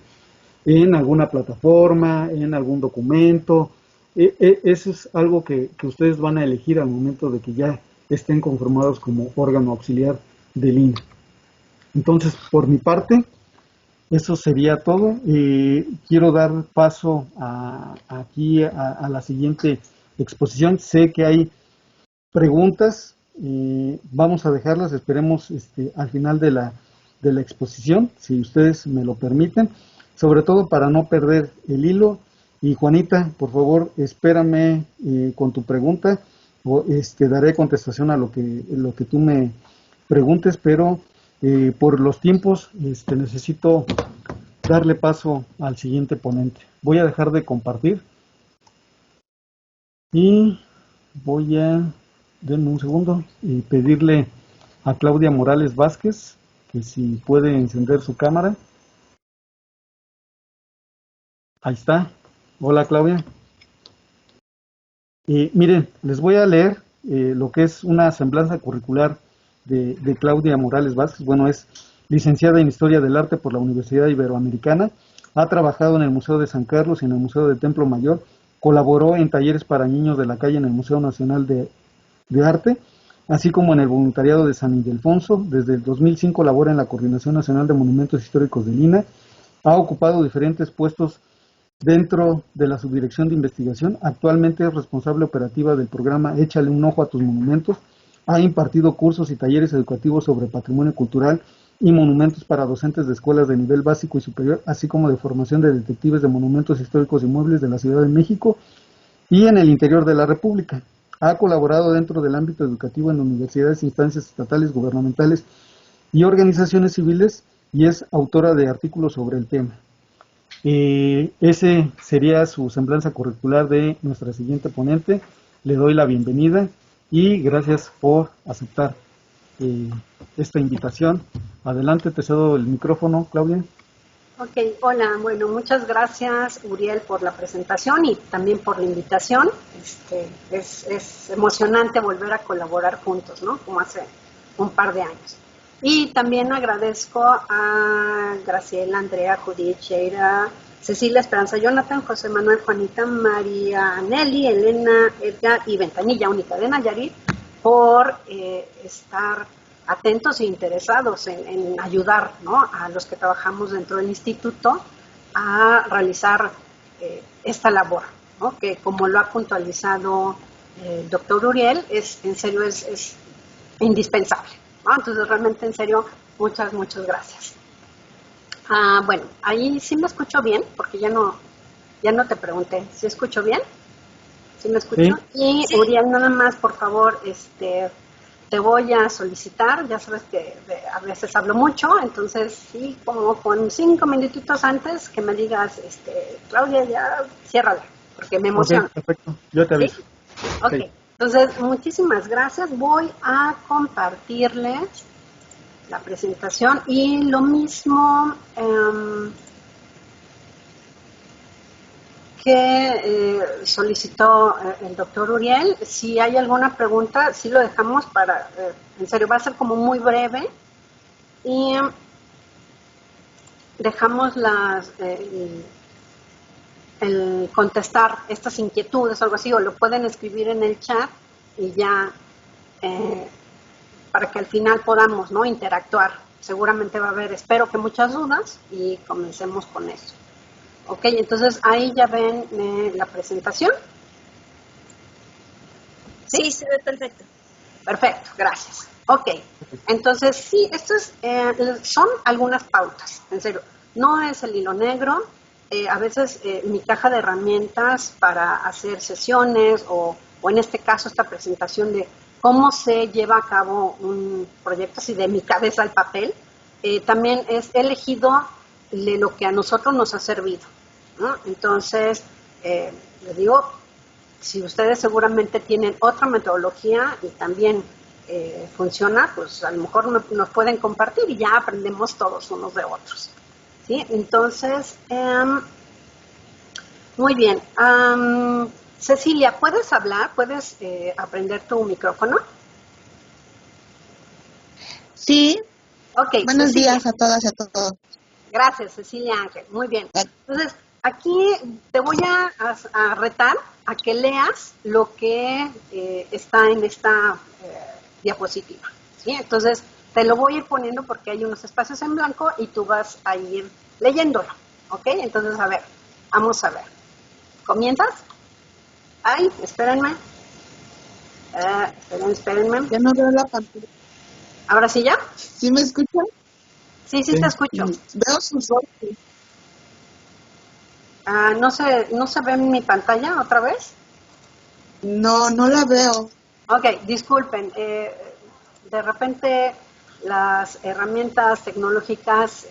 en alguna plataforma, en algún documento. Eso es algo que ustedes van a elegir al momento de que ya estén conformados como órgano auxiliar del INE. Entonces, por mi parte, eso sería todo. Quiero dar paso aquí a la siguiente exposición. Sé que hay preguntas, vamos a dejarlas, esperemos al final de la exposición, si ustedes me lo permiten, sobre todo para no perder el hilo. Y Juanita, por favor, espérame con tu pregunta, o daré contestación a lo que tú me preguntes, pero por los tiempos necesito darle paso al siguiente ponente. Voy a dejar de compartir y voy a, denme un segundo, y pedirle a Claudia Morales Vázquez que si puede encender su cámara. Ahí está. Hola, Claudia. Miren, les voy a leer lo que es una semblanza curricular de Claudia Morales Vázquez. Bueno, es licenciada en Historia del Arte por la Universidad Iberoamericana, ha trabajado en el Museo de San Carlos y en el Museo del Templo Mayor, colaboró en talleres para niños de la calle en el Museo Nacional de Arte, así como en el voluntariado de San Ildefonso. Desde el 2005 labora en la Coordinación Nacional de Monumentos Históricos del INAH, ha ocupado diferentes puestos dentro de la Subdirección de Investigación. Actualmente es responsable operativa del programa Échale un ojo a tus monumentos. Ha impartido cursos y talleres educativos sobre patrimonio cultural y monumentos para docentes de escuelas de nivel básico y superior, así como de formación de detectives de monumentos históricos y muebles de la Ciudad de México y en el interior de la República. Ha colaborado dentro del ámbito educativo en universidades, instancias estatales, gubernamentales y organizaciones civiles y es autora de artículos sobre el tema. Ese sería su semblanza curricular de nuestra siguiente ponente. Le doy la bienvenida y gracias por aceptar esta invitación. Adelante, te cedo el micrófono, Claudia. Ok, hola, bueno, muchas gracias Uriel por la presentación y también por la invitación. Es emocionante volver a colaborar juntos, ¿no? Como hace un par de años. Y también agradezco a Graciela, Andrea, Judith, Sheira, Cecilia, Esperanza, Jonathan, José Manuel, Juanita, María, Nelly, Elena, Edgar y Ventanilla Única de Nayarit por estar atentos e interesados en ayudar, ¿no?, a los que trabajamos dentro del instituto a realizar esta labor, ¿no?, que como lo ha puntualizado el doctor Uriel, en serio es indispensable, ¿no? Entonces realmente en serio, muchas gracias. Bueno, ahí sí me escucho bien, porque ya no te pregunté, ¿sí escucho bien? ¿Sí me escucho? Sí. Y Uriel, nada más, por favor, te voy a solicitar, ya sabes que a veces hablo mucho, entonces sí, como con 5 minutitos antes que me digas, Claudia, ya ciérrala, porque me emociona. Ok, perfecto, yo te aviso. ¿Sí? Ok, entonces muchísimas gracias, voy a compartirles la presentación y lo mismo que solicitó el doctor Uriel. Si hay alguna pregunta, sí lo dejamos para, en serio, va a ser como muy breve y dejamos el contestar estas inquietudes o algo así, o lo pueden escribir en el chat y ya para que al final podamos, ¿no?, interactuar. Seguramente va a haber, espero que muchas dudas y comencemos con eso. Ok, entonces ahí ya ven la presentación. Sí, se ve perfecto. Perfecto, gracias. Ok, entonces sí, son algunas pautas, en serio. No es el hilo negro. A veces mi caja de herramientas para hacer sesiones o en este caso esta presentación de cómo se lleva a cabo un proyecto así de mi cabeza al papel, también es elegido de lo que a nosotros nos ha servido, ¿no? Entonces, les digo, si ustedes seguramente tienen otra metodología y también funciona, pues a lo mejor nos pueden compartir y ya aprendemos todos unos de otros, ¿sí? Entonces, muy bien. Cecilia, ¿puedes hablar? ¿Puedes aprender tu micrófono? Sí. Ok. Buenos Cecilia. días a todas y a todos. Gracias, Cecilia Ángel. Muy bien. Entonces, aquí te voy a retar a que leas lo que está en esta diapositiva, ¿sí? Entonces, te lo voy a ir poniendo porque hay unos espacios en blanco y tú vas a ir leyéndolo, ¿ok? Entonces, a ver, vamos a ver. ¿Comienzas? Ay, espérenme. Espérenme. Ya no veo la pantalla. ¿Ahora sí ya? ¿Sí me escuchan? Sí, te escucho. Veo sus rostros. ¿No se ve en mi pantalla otra vez? No la veo. Ok, disculpen. De repente las herramientas tecnológicas...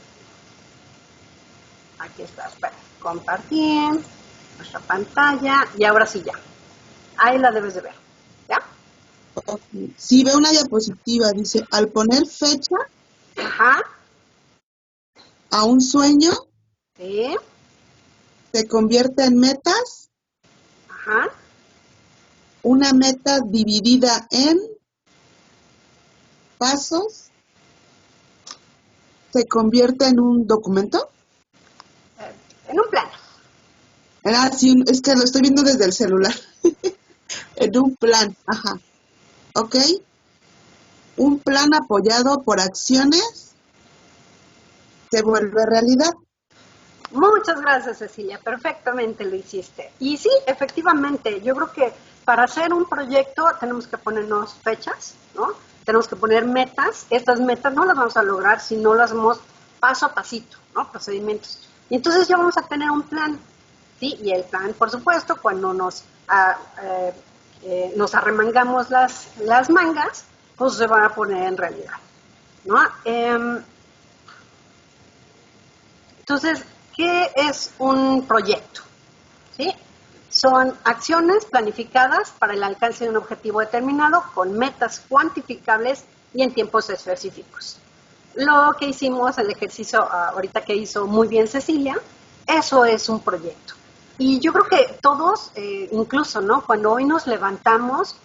Aquí está, espera. Compartir nuestra pantalla y ahora sí ya. Ahí la debes de ver. ¿Ya? Okay. Sí, veo una diapositiva. Dice, al poner fecha Ajá. a un sueño, Sí. se convierte en metas. Ajá. Una meta dividida en pasos se convierte en un documento. En un plano. Sí, es que lo estoy viendo desde el celular. En un plan, ajá. ¿Ok? Un plan apoyado por acciones se vuelve realidad. Muchas gracias, Cecilia. Perfectamente lo hiciste. Y sí, efectivamente, yo creo que para hacer un proyecto tenemos que ponernos fechas, ¿no? tenemos que poner metas. Estas metas no las vamos a lograr si no lo hacemos paso a pasito, ¿no? Procedimientos. Y entonces ya vamos a tener un plan, ¿sí? Y el plan, por supuesto, cuando nos arremangamos las mangas, pues se van a poner en realidad, ¿no? Entonces, ¿qué es un proyecto? ¿Sí? Son acciones planificadas para el alcance de un objetivo determinado con metas cuantificables y en tiempos específicos. Lo que hicimos, el ejercicio ahorita que hizo muy bien Cecilia, eso es un proyecto. Y yo creo que todos, incluso, ¿no? Cuando hoy nos levantamos,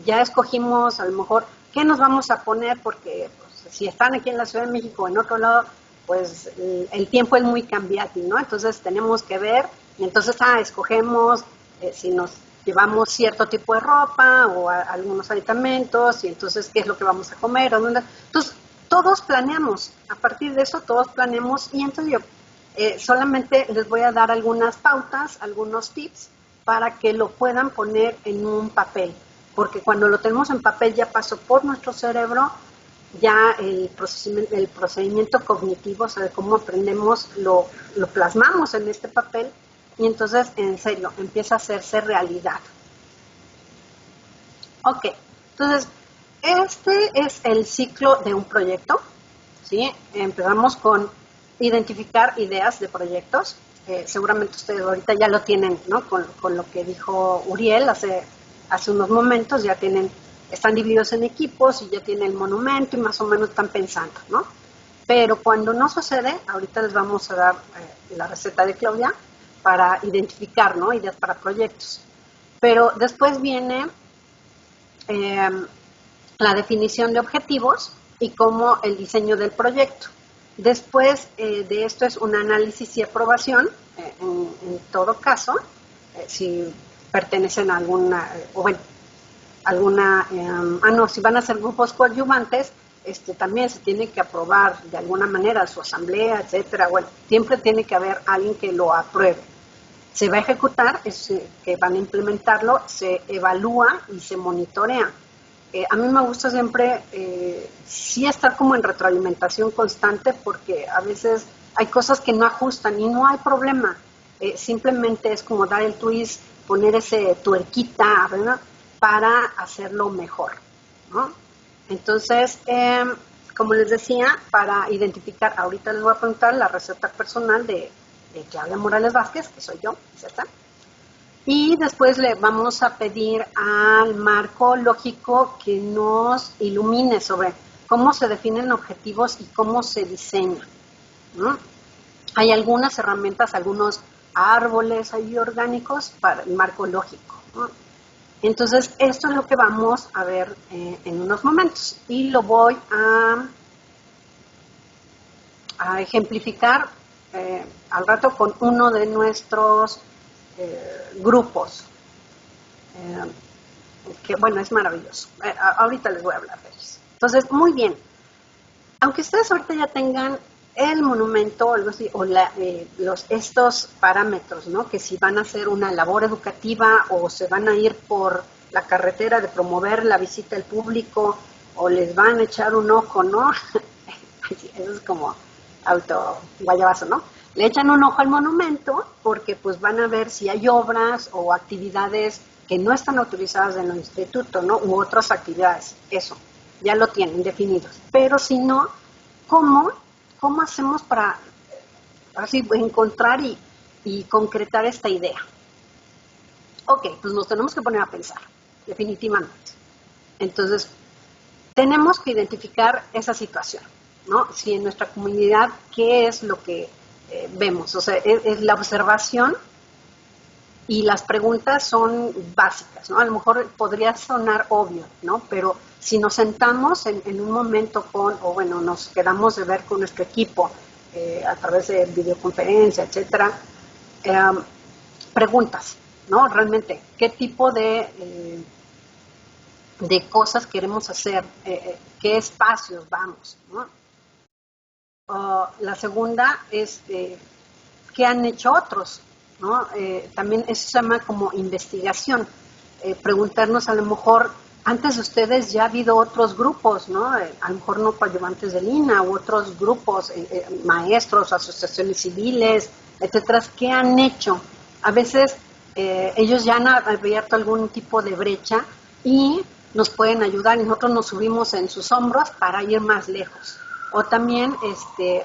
ya escogimos a lo mejor qué nos vamos a poner, porque pues, si están aquí en la Ciudad de México o en otro lado, pues el tiempo es muy cambiante, ¿no? Entonces tenemos que ver, y entonces escogemos si nos llevamos cierto tipo de ropa o algunos aditamentos, y entonces qué es lo que vamos a comer. Entonces todos planeamos, a partir de eso todos planeamos, y entonces yo solamente les voy a dar algunas pautas, algunos tips para que lo puedan poner en un papel, porque cuando lo tenemos en papel ya pasó por nuestro cerebro, ya el procedimiento cognitivo, o sea, de cómo aprendemos, lo plasmamos en este papel, y entonces, en serio, empieza a hacerse realidad. Ok, entonces, este es el ciclo de un proyecto, ¿sí? Empezamos con identificar ideas de proyectos. Seguramente ustedes ahorita ya lo tienen, ¿no? Con lo que dijo Uriel hace unos momentos, ya están divididos en equipos y ya tienen el monumento y más o menos están pensando, ¿no? Pero cuando no sucede, ahorita les vamos a dar la receta de Claudia para identificar, ¿no? Ideas para proyectos. Pero después viene la definición de objetivos y cómo el diseño del proyecto. Después de esto es un análisis y aprobación, en todo caso, si pertenecen a alguna, si van a ser grupos coadyuvantes, también se tiene que aprobar de alguna manera su asamblea, etcétera. Bueno, siempre tiene que haber alguien que lo apruebe. Se va a ejecutar, que van a implementarlo, se evalúa y se monitorea. A mí me gusta siempre sí estar como en retroalimentación constante, porque a veces hay cosas que no ajustan y no hay problema. Simplemente es como dar el twist, poner ese tuerquita, ¿verdad?, para hacerlo mejor, ¿no? Entonces, como les decía, para identificar, ahorita les voy a preguntar la receta personal de Claudia Morales Vázquez, que soy yo, ¿cierto? Y después le vamos a pedir al marco lógico que nos ilumine sobre cómo se definen objetivos y cómo se diseña, ¿no? Hay algunas herramientas, algunos árboles ahí orgánicos para el marco lógico, ¿no? Entonces, esto es lo que vamos a ver en unos momentos. Y lo voy a ejemplificar al rato con uno de nuestros grupos, que bueno, es maravilloso. Ahorita les voy a hablar de ellos. Entonces, muy bien. Aunque ustedes ahorita ya tengan el monumento o algo así, o estos parámetros, ¿no? Que si van a hacer una labor educativa o se van a ir por la carretera de promover la visita al público o les van a echar un ojo, ¿no? Eso es como guayabazo, ¿no? Le echan un ojo al monumento porque pues van a ver si hay obras o actividades que no están autorizadas en el instituto, ¿no? U otras actividades, eso, ya lo tienen definidos. Pero si no, ¿cómo hacemos para así encontrar y concretar esta idea? Ok, pues nos tenemos que poner a pensar, definitivamente. Entonces, tenemos que identificar esa situación, ¿no? Si en nuestra comunidad, ¿qué es lo que vemos? O sea, es la observación y las preguntas son básicas, ¿no? A lo mejor podría sonar obvio, ¿no? Pero si nos sentamos en un momento nos quedamos de ver con nuestro equipo a través de videoconferencia, etcétera, preguntas, ¿no? Realmente, ¿qué tipo de cosas queremos hacer? ¿Qué espacios vamos, ¿no? La segunda es qué han hecho otros, ¿no? También eso se llama como investigación. Preguntarnos a lo mejor antes de ustedes ya ha habido otros grupos, ¿no? A lo mejor no coadyuvantes de Lina, u otros grupos, maestros, asociaciones civiles, etcétera, ¿qué han hecho? A veces ellos ya han abierto algún tipo de brecha y nos pueden ayudar y nosotros nos subimos en sus hombros para ir más lejos. O también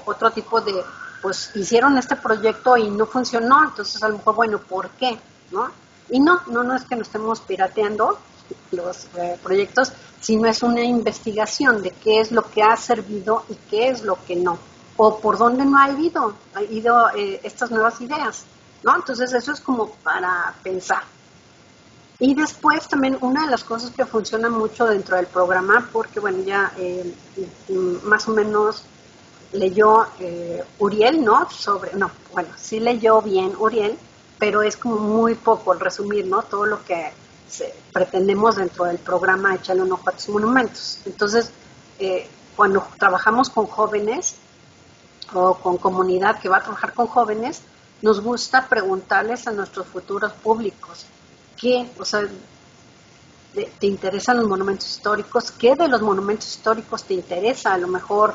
otro tipo de, pues hicieron este proyecto y no funcionó, entonces a lo mejor, bueno, ¿por qué? ¿No? Y no es que nos estemos pirateando los proyectos, sino es una investigación de qué es lo que ha servido y qué es lo que no, o por dónde no ha ido estas nuevas ideas, ¿no? Entonces eso es como para pensar. Y después también una de las cosas que funciona mucho dentro del programa, porque bueno, ya más o menos leyó Uriel, ¿no? Sí leyó bien Uriel, pero es como muy poco el resumir, ¿no? Todo lo que pretendemos dentro del programa Échale un ojo a tus monumentos. Entonces, cuando trabajamos con jóvenes o con comunidad que va a trabajar con jóvenes, nos gusta preguntarles a nuestros futuros públicos qué, o sea, te interesan los monumentos históricos, qué de los monumentos históricos te interesa, a lo mejor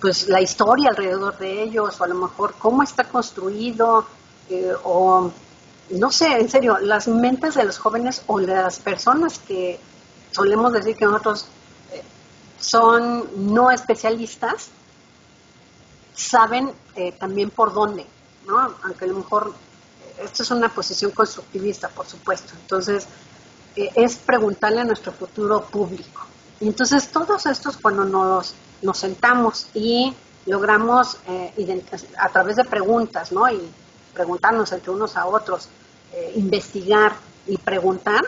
pues la historia alrededor de ellos, o a lo mejor cómo está construido, o no sé, en serio, las mentes de los jóvenes o de las personas que solemos decir que nosotros son no especialistas, saben también por dónde, ¿no? Aunque a lo mejor esto es una posición constructivista, por supuesto. Entonces, es preguntarle a nuestro futuro público. Y entonces, todos estos, cuando nos sentamos y logramos, a través de preguntas, ¿no? Y preguntarnos entre unos a otros, investigar y preguntar,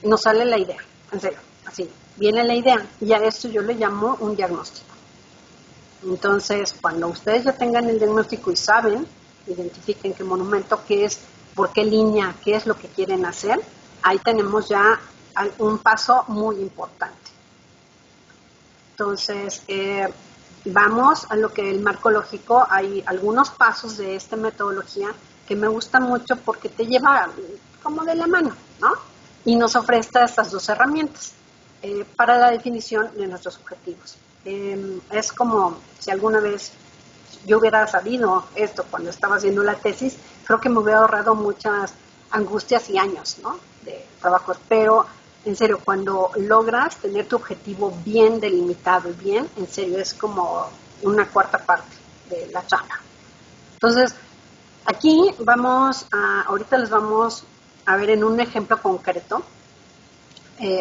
nos sale la idea, en serio, así, viene la idea, y a esto yo le llamo un diagnóstico. Entonces, cuando ustedes ya tengan el diagnóstico y saben, identifiquen qué monumento, qué es, por qué línea, qué es lo que quieren hacer, ahí tenemos ya un paso muy importante. Entonces, vamos a lo que el marco lógico, hay algunos pasos de esta metodología que me gusta mucho porque te lleva como de la mano, ¿no? Y nos ofrece estas dos herramientas para la definición de nuestros objetivos. Es como si alguna vez yo hubiera sabido esto cuando estaba haciendo la tesis, creo que me hubiera ahorrado muchas angustias y años, ¿no? De trabajos, pero en serio, cuando logras tener tu objetivo bien delimitado y bien, en serio, es como una cuarta parte de la chamba. Entonces, aquí ahorita les vamos a ver en un ejemplo concreto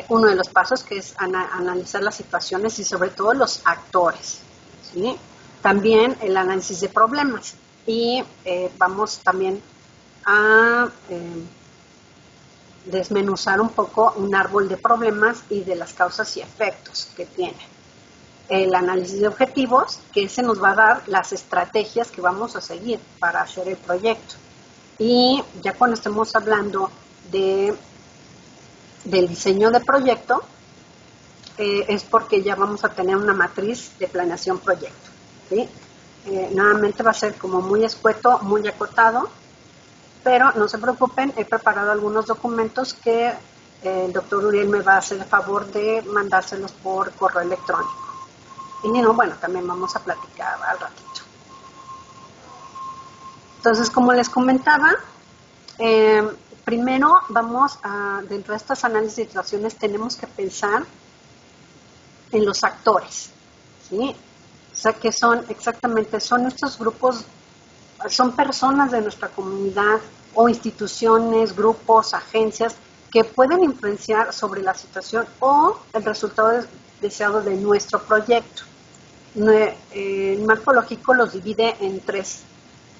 uno de los pasos, que es analizar las situaciones y sobre todo los actores, ¿sí? También el análisis de problemas y vamos también a desmenuzar un poco un árbol de problemas y de las causas y efectos que tiene. El análisis de objetivos, que ese nos va a dar las estrategias que vamos a seguir para hacer el proyecto. Y ya cuando estemos hablando del diseño de proyecto, es porque ya vamos a tener una matriz de planeación proyecto, ¿sí? Nuevamente va a ser como muy escueto, muy acotado, pero no se preocupen, he preparado algunos documentos que el doctor Uriel me va a hacer el favor de mandárselos por correo electrónico. Y no, bueno, también vamos a platicar al ratito. Entonces, como les comentaba, primero vamos dentro de estas análisis de situaciones, tenemos que pensar en los actores, ¿sí? O sea, que son estos grupos, son personas de nuestra comunidad o instituciones, grupos, agencias que pueden influenciar sobre la situación o el resultado deseado de nuestro proyecto. El marco lógico los divide en tres,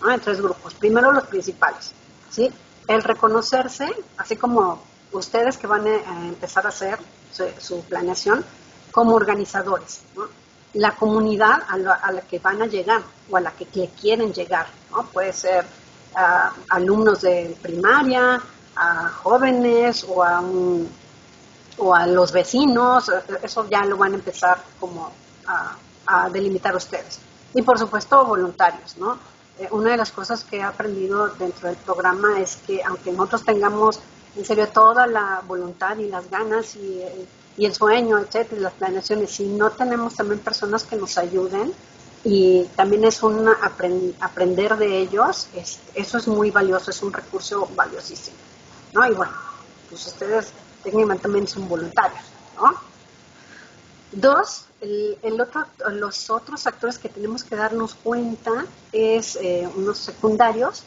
¿no? En tres grupos. Primero los principales, ¿sí? El reconocerse, así como ustedes que van a empezar a hacer su planeación como organizadores, ¿no? La comunidad a la que van a llegar o a la que quieren llegar, ¿no? Puede ser alumnos de primaria, a jóvenes o a los vecinos, eso ya lo van a empezar como a delimitar ustedes. Y por supuesto voluntarios, ¿no? Una de las cosas que he aprendido dentro del programa es que aunque nosotros tengamos en serio, toda la voluntad y las ganas y el sueño, etcétera, y las planeaciones, si no tenemos también personas que nos ayuden, y también es un aprender de ellos, eso es muy valioso, es un recurso valiosísimo, ¿no? Y bueno, pues ustedes técnicamente también son voluntarios, ¿no? Dos, los otros actores que tenemos que darnos cuenta es unos secundarios,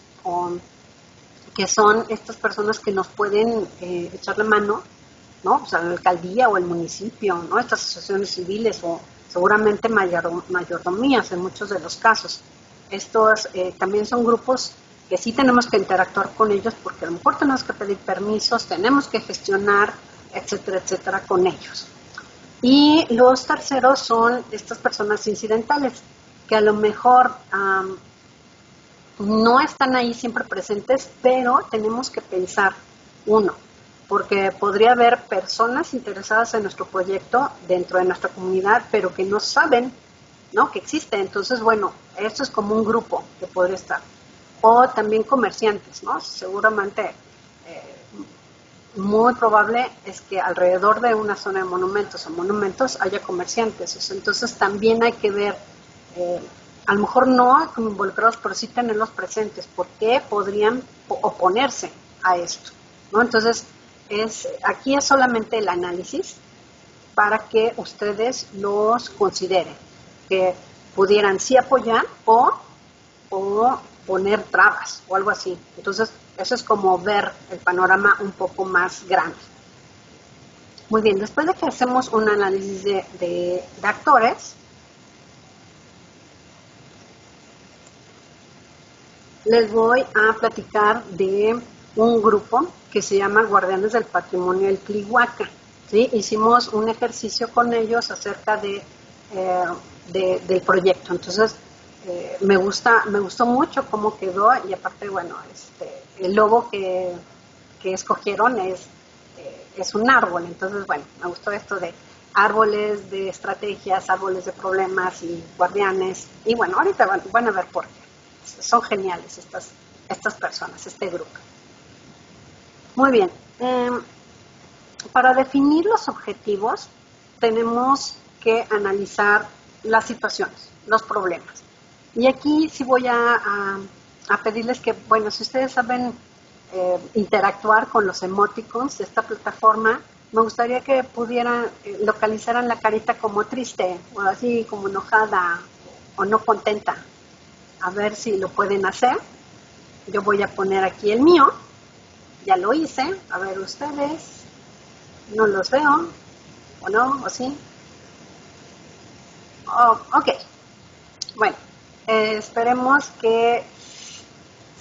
que son estas personas que nos pueden echar la mano, ¿no? O sea, la alcaldía o el municipio, ¿no? Estas asociaciones civiles o seguramente mayordomías en muchos de los casos. Estos también son grupos que sí tenemos que interactuar con ellos porque a lo mejor tenemos que pedir permisos, tenemos que gestionar, etcétera, etcétera, con ellos. Y los terceros son estas personas incidentales, que a lo mejor no están ahí siempre presentes, pero tenemos que pensar, uno, porque podría haber personas interesadas en nuestro proyecto dentro de nuestra comunidad, pero que no saben, ¿no?, que existe. Entonces, bueno, esto es como un grupo que podría estar. O también comerciantes, ¿no? Seguramente muy probable es que alrededor de una zona de monumentos o monumentos haya comerciantes. Entonces también hay que ver, a lo mejor no como involucrados, pero sí tenerlos presentes, porque podrían oponerse a esto, ¿no? Entonces, aquí es solamente el análisis para que ustedes los consideren, que pudieran sí apoyar o poner trabas o algo así. Entonces, eso es como ver el panorama un poco más grande. Muy bien, después de que hacemos un análisis de actores, les voy a platicar de un grupo que se llama Guardianes del Patrimonio del Tlihuaca, ¿sí? Hicimos un ejercicio con ellos acerca del proyecto. Entonces, me gustó mucho cómo quedó, y aparte, bueno, el logo que escogieron es un árbol. Entonces, bueno, me gustó esto de árboles de estrategias, árboles de problemas y guardianes. Y bueno, ahorita van a ver por qué. Son geniales estas personas, este grupo. Muy bien. Para definir los objetivos, tenemos que analizar las situaciones, los problemas. Y aquí sí voy a pedirles que, bueno, si ustedes saben interactuar con los emoticons de esta plataforma, me gustaría que pudieran localizaran la carita como triste, o así como enojada, o no contenta. A ver si lo pueden hacer. Yo voy a poner aquí el mío. Ya lo hice. A ver ustedes. No los veo. ¿O no? ¿O sí? Oh, ok. Bueno, esperemos que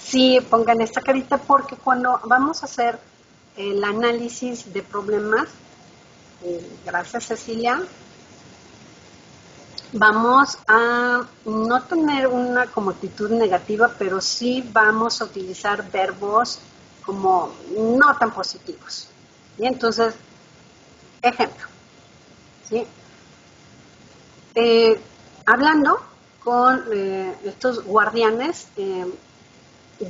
sí pongan esta carita, porque cuando vamos a hacer el análisis de problemas, gracias Cecilia, vamos a no tener una como actitud negativa, pero sí vamos a utilizar verbos como no tan positivos. Y entonces, ejemplo, ¿sí? Hablando con estos guardianes,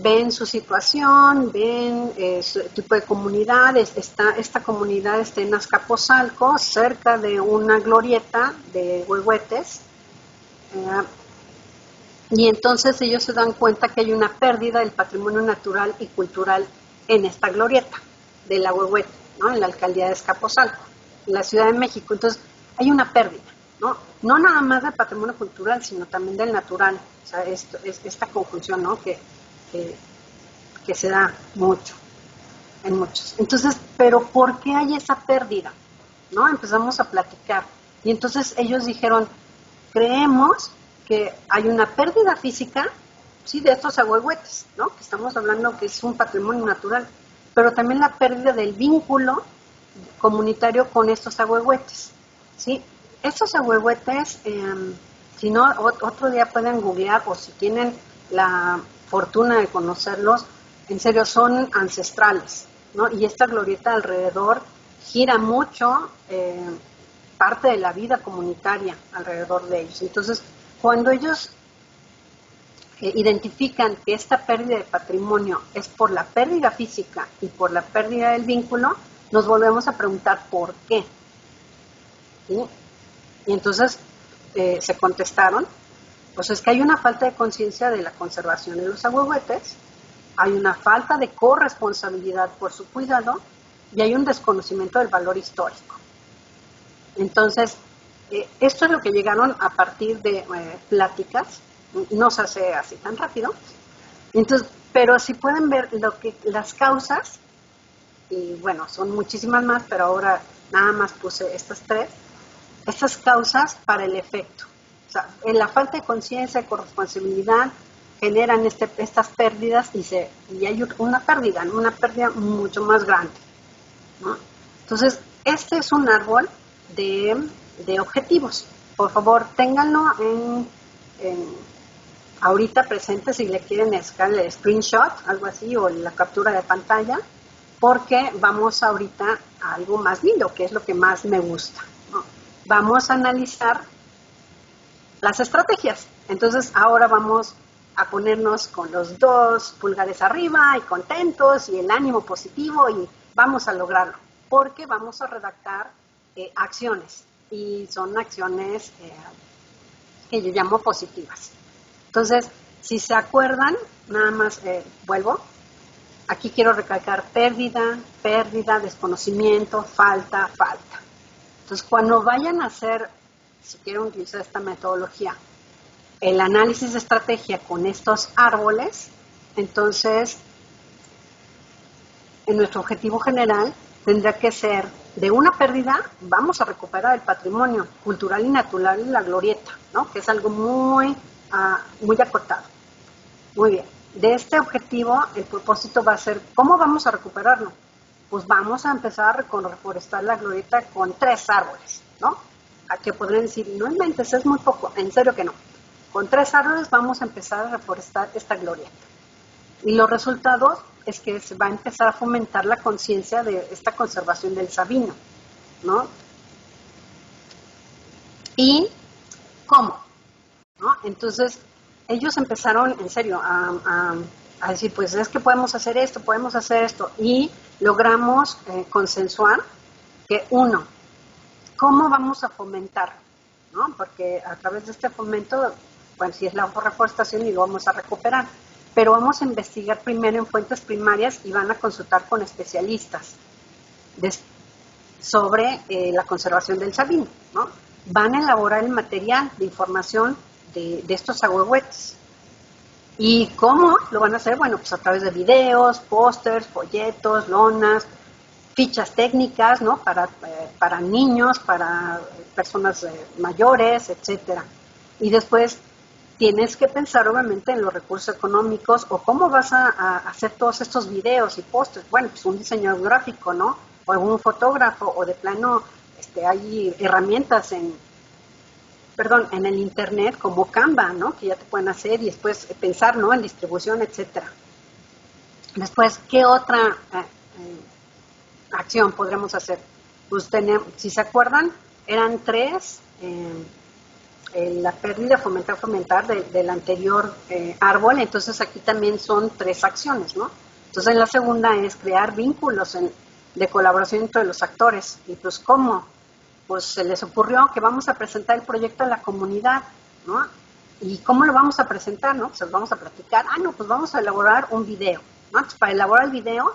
ven su situación, ven su tipo de comunidad. Esta comunidad está en Azcapotzalco, cerca de una glorieta de huehuetes, y entonces ellos se dan cuenta que hay una pérdida del patrimonio natural y cultural en esta glorieta de la huehuete, ¿no?, en la alcaldía de Azcapotzalco, en la Ciudad de México. Entonces hay una pérdida, no nada más del patrimonio cultural, sino también del natural. O sea, esta conjunción, ¿no?, que se da mucho, en muchos. Entonces, ¿pero por qué hay esa pérdida? ¿No? Empezamos a platicar. Y entonces ellos dijeron, creemos que hay una pérdida física, sí, de estos ahuehuetes, ¿no?, que estamos hablando que es un patrimonio natural, pero también la pérdida del vínculo comunitario con estos ahuehuetes, ¿sí? Estos ahuehuetes, si no, otro día pueden googlear, o si tienen la fortuna de conocerlos, en serio, son ancestrales, ¿no? Y esta glorieta alrededor gira mucho parte de la vida comunitaria alrededor de ellos. Entonces, cuando ellos identifican que esta pérdida de patrimonio es por la pérdida física y por la pérdida del vínculo, nos volvemos a preguntar por qué. ¿Sí? Y entonces se contestaron, pues es que hay una falta de conciencia de la conservación de los ahuehuetes, hay una falta de corresponsabilidad por su cuidado y hay un desconocimiento del valor histórico. Entonces, esto es lo que llegaron a partir de pláticas, no se hace así tan rápido. Entonces, pero si pueden ver las causas, y bueno, son muchísimas más, pero ahora nada más puse estas tres, estas causas para el efecto. O sea, en la falta de conciencia, de corresponsabilidad, generan estas pérdidas y hay una pérdida mucho más grande, ¿no? Entonces, este es un árbol de objetivos. Por favor, ténganlo ahorita presente si le quieren sacar el screenshot, algo así, o la captura de pantalla, porque vamos ahorita a algo más lindo, que es lo que más me gusta, ¿no? Vamos a analizar las estrategias. Entonces, ahora vamos a ponernos con los 2 pulgares arriba y contentos y el ánimo positivo y vamos a lograrlo, porque vamos a redactar acciones y son acciones que yo llamo positivas. Entonces, si se acuerdan, nada más vuelvo. Aquí quiero recalcar pérdida, desconocimiento, falta. Entonces, cuando vayan a hacer, si quieren utilizar esta metodología, el análisis de estrategia con estos árboles, entonces, en nuestro objetivo general tendrá que ser de una pérdida, vamos a recuperar el patrimonio cultural y natural en la glorieta, ¿no? Que es algo muy acotado. Muy bien. De este objetivo, el propósito va a ser, ¿cómo vamos a recuperarlo? Pues vamos a empezar a reforestar la glorieta con 3 árboles, ¿no? A que podrían decir, no inventes, es muy poco, en serio que no. Con 3 árboles vamos a empezar a reforestar esta glorieta. Y los resultados es que se va a empezar a fomentar la conciencia de esta conservación del sabino, ¿no? ¿Y cómo? ¿No? Entonces, ellos empezaron, en serio, a decir, pues es que podemos hacer esto, y logramos consensuar que ¿cómo vamos a fomentar? ¿No? Porque a través de este fomento, bueno, si es la reforestación y lo vamos a recuperar, pero vamos a investigar primero en fuentes primarias y van a consultar con especialistas sobre la conservación del sabino, ¿no? Van a elaborar el material de información de estos ahuehuetes. ¿Y cómo lo van a hacer? Bueno, pues a través de videos, pósters, folletos, lonas, fichas técnicas, ¿no? Para niños, para personas mayores, etcétera. Y después tienes que pensar obviamente en los recursos económicos o cómo vas a hacer todos estos videos y pósters. Bueno, pues un diseñador gráfico, ¿no? O algún fotógrafo, o de plano hay herramientas en el internet como Canva, ¿no? Que ya te pueden hacer y después pensar, ¿no? En distribución, etcétera. Después, ¿qué otra acción podremos hacer? Pues si se acuerdan, eran 3, la pérdida, fomentar del anterior árbol, entonces aquí también son 3 acciones, ¿no? Entonces la segunda es crear vínculos de colaboración entre los actores. Y pues, ¿cómo? Pues se les ocurrió que vamos a presentar el proyecto a la comunidad, ¿no? ¿Y cómo lo vamos a presentar, no? Pues vamos a platicar, pues vamos a elaborar un video, ¿no? Entonces, para elaborar el video,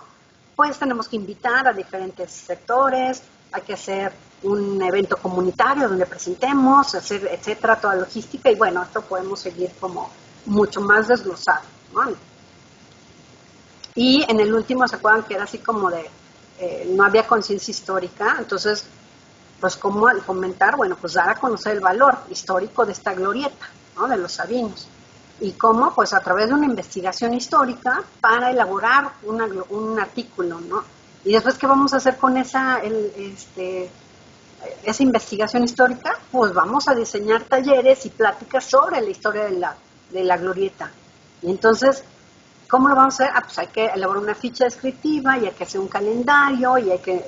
pues tenemos que invitar a diferentes sectores, hay que hacer un evento comunitario donde presentemos, hacer, etcétera, toda logística, y bueno, esto podemos seguir como mucho más desglosado, ¿no? Y en el último, ¿se acuerdan que era así como de, no había conciencia histórica? Entonces, pues cómo al fomentar, bueno, pues dar a conocer el valor histórico de esta glorieta, ¿no? De los sabinos. Y cómo, pues a través de una investigación histórica para elaborar un artículo, ¿no? Y después, ¿qué vamos a hacer con esa investigación histórica? Pues vamos a diseñar talleres y pláticas sobre la historia de la glorieta. Y entonces, ¿cómo lo vamos a hacer? Pues hay que elaborar una ficha descriptiva y hay que hacer un calendario y hay que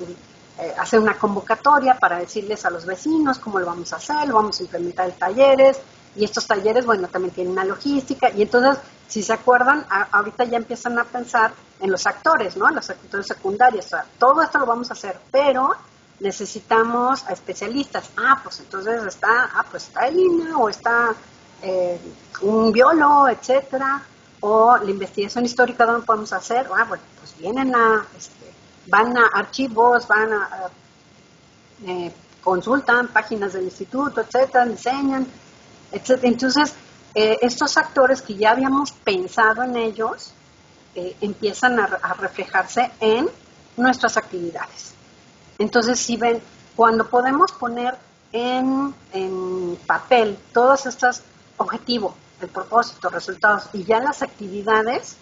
hacer una convocatoria para decirles a los vecinos cómo lo vamos a hacer, lo vamos a implementar en talleres, Y estos talleres, bueno, también tienen una logística. Y entonces, si se acuerdan, ahorita ya empiezan a pensar en los actores, ¿no? Los actores secundarios. O sea, todo esto lo vamos a hacer, pero necesitamos a especialistas. Pues entonces está Elina, o está un biólogo, etcétera, o la investigación histórica, ¿dónde podemos hacer? Bueno, pues van a archivos, consultan páginas del instituto, etcétera, enseñan, etcétera. Entonces, estos actores que ya habíamos pensado en ellos, empiezan a reflejarse en nuestras actividades. Entonces, si ven, cuando podemos poner en papel todos estos objetivos, el propósito, resultados y ya las actividades,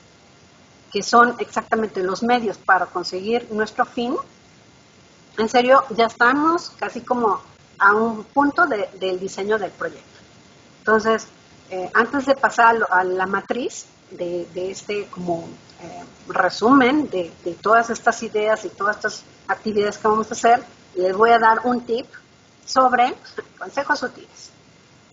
que son exactamente los medios para conseguir nuestro fin, en serio, ya estamos casi como a un punto del diseño del proyecto. Entonces, antes de pasar a la matriz de este como resumen de todas estas ideas y todas estas actividades que vamos a hacer, les voy a dar un tip sobre consejos útiles.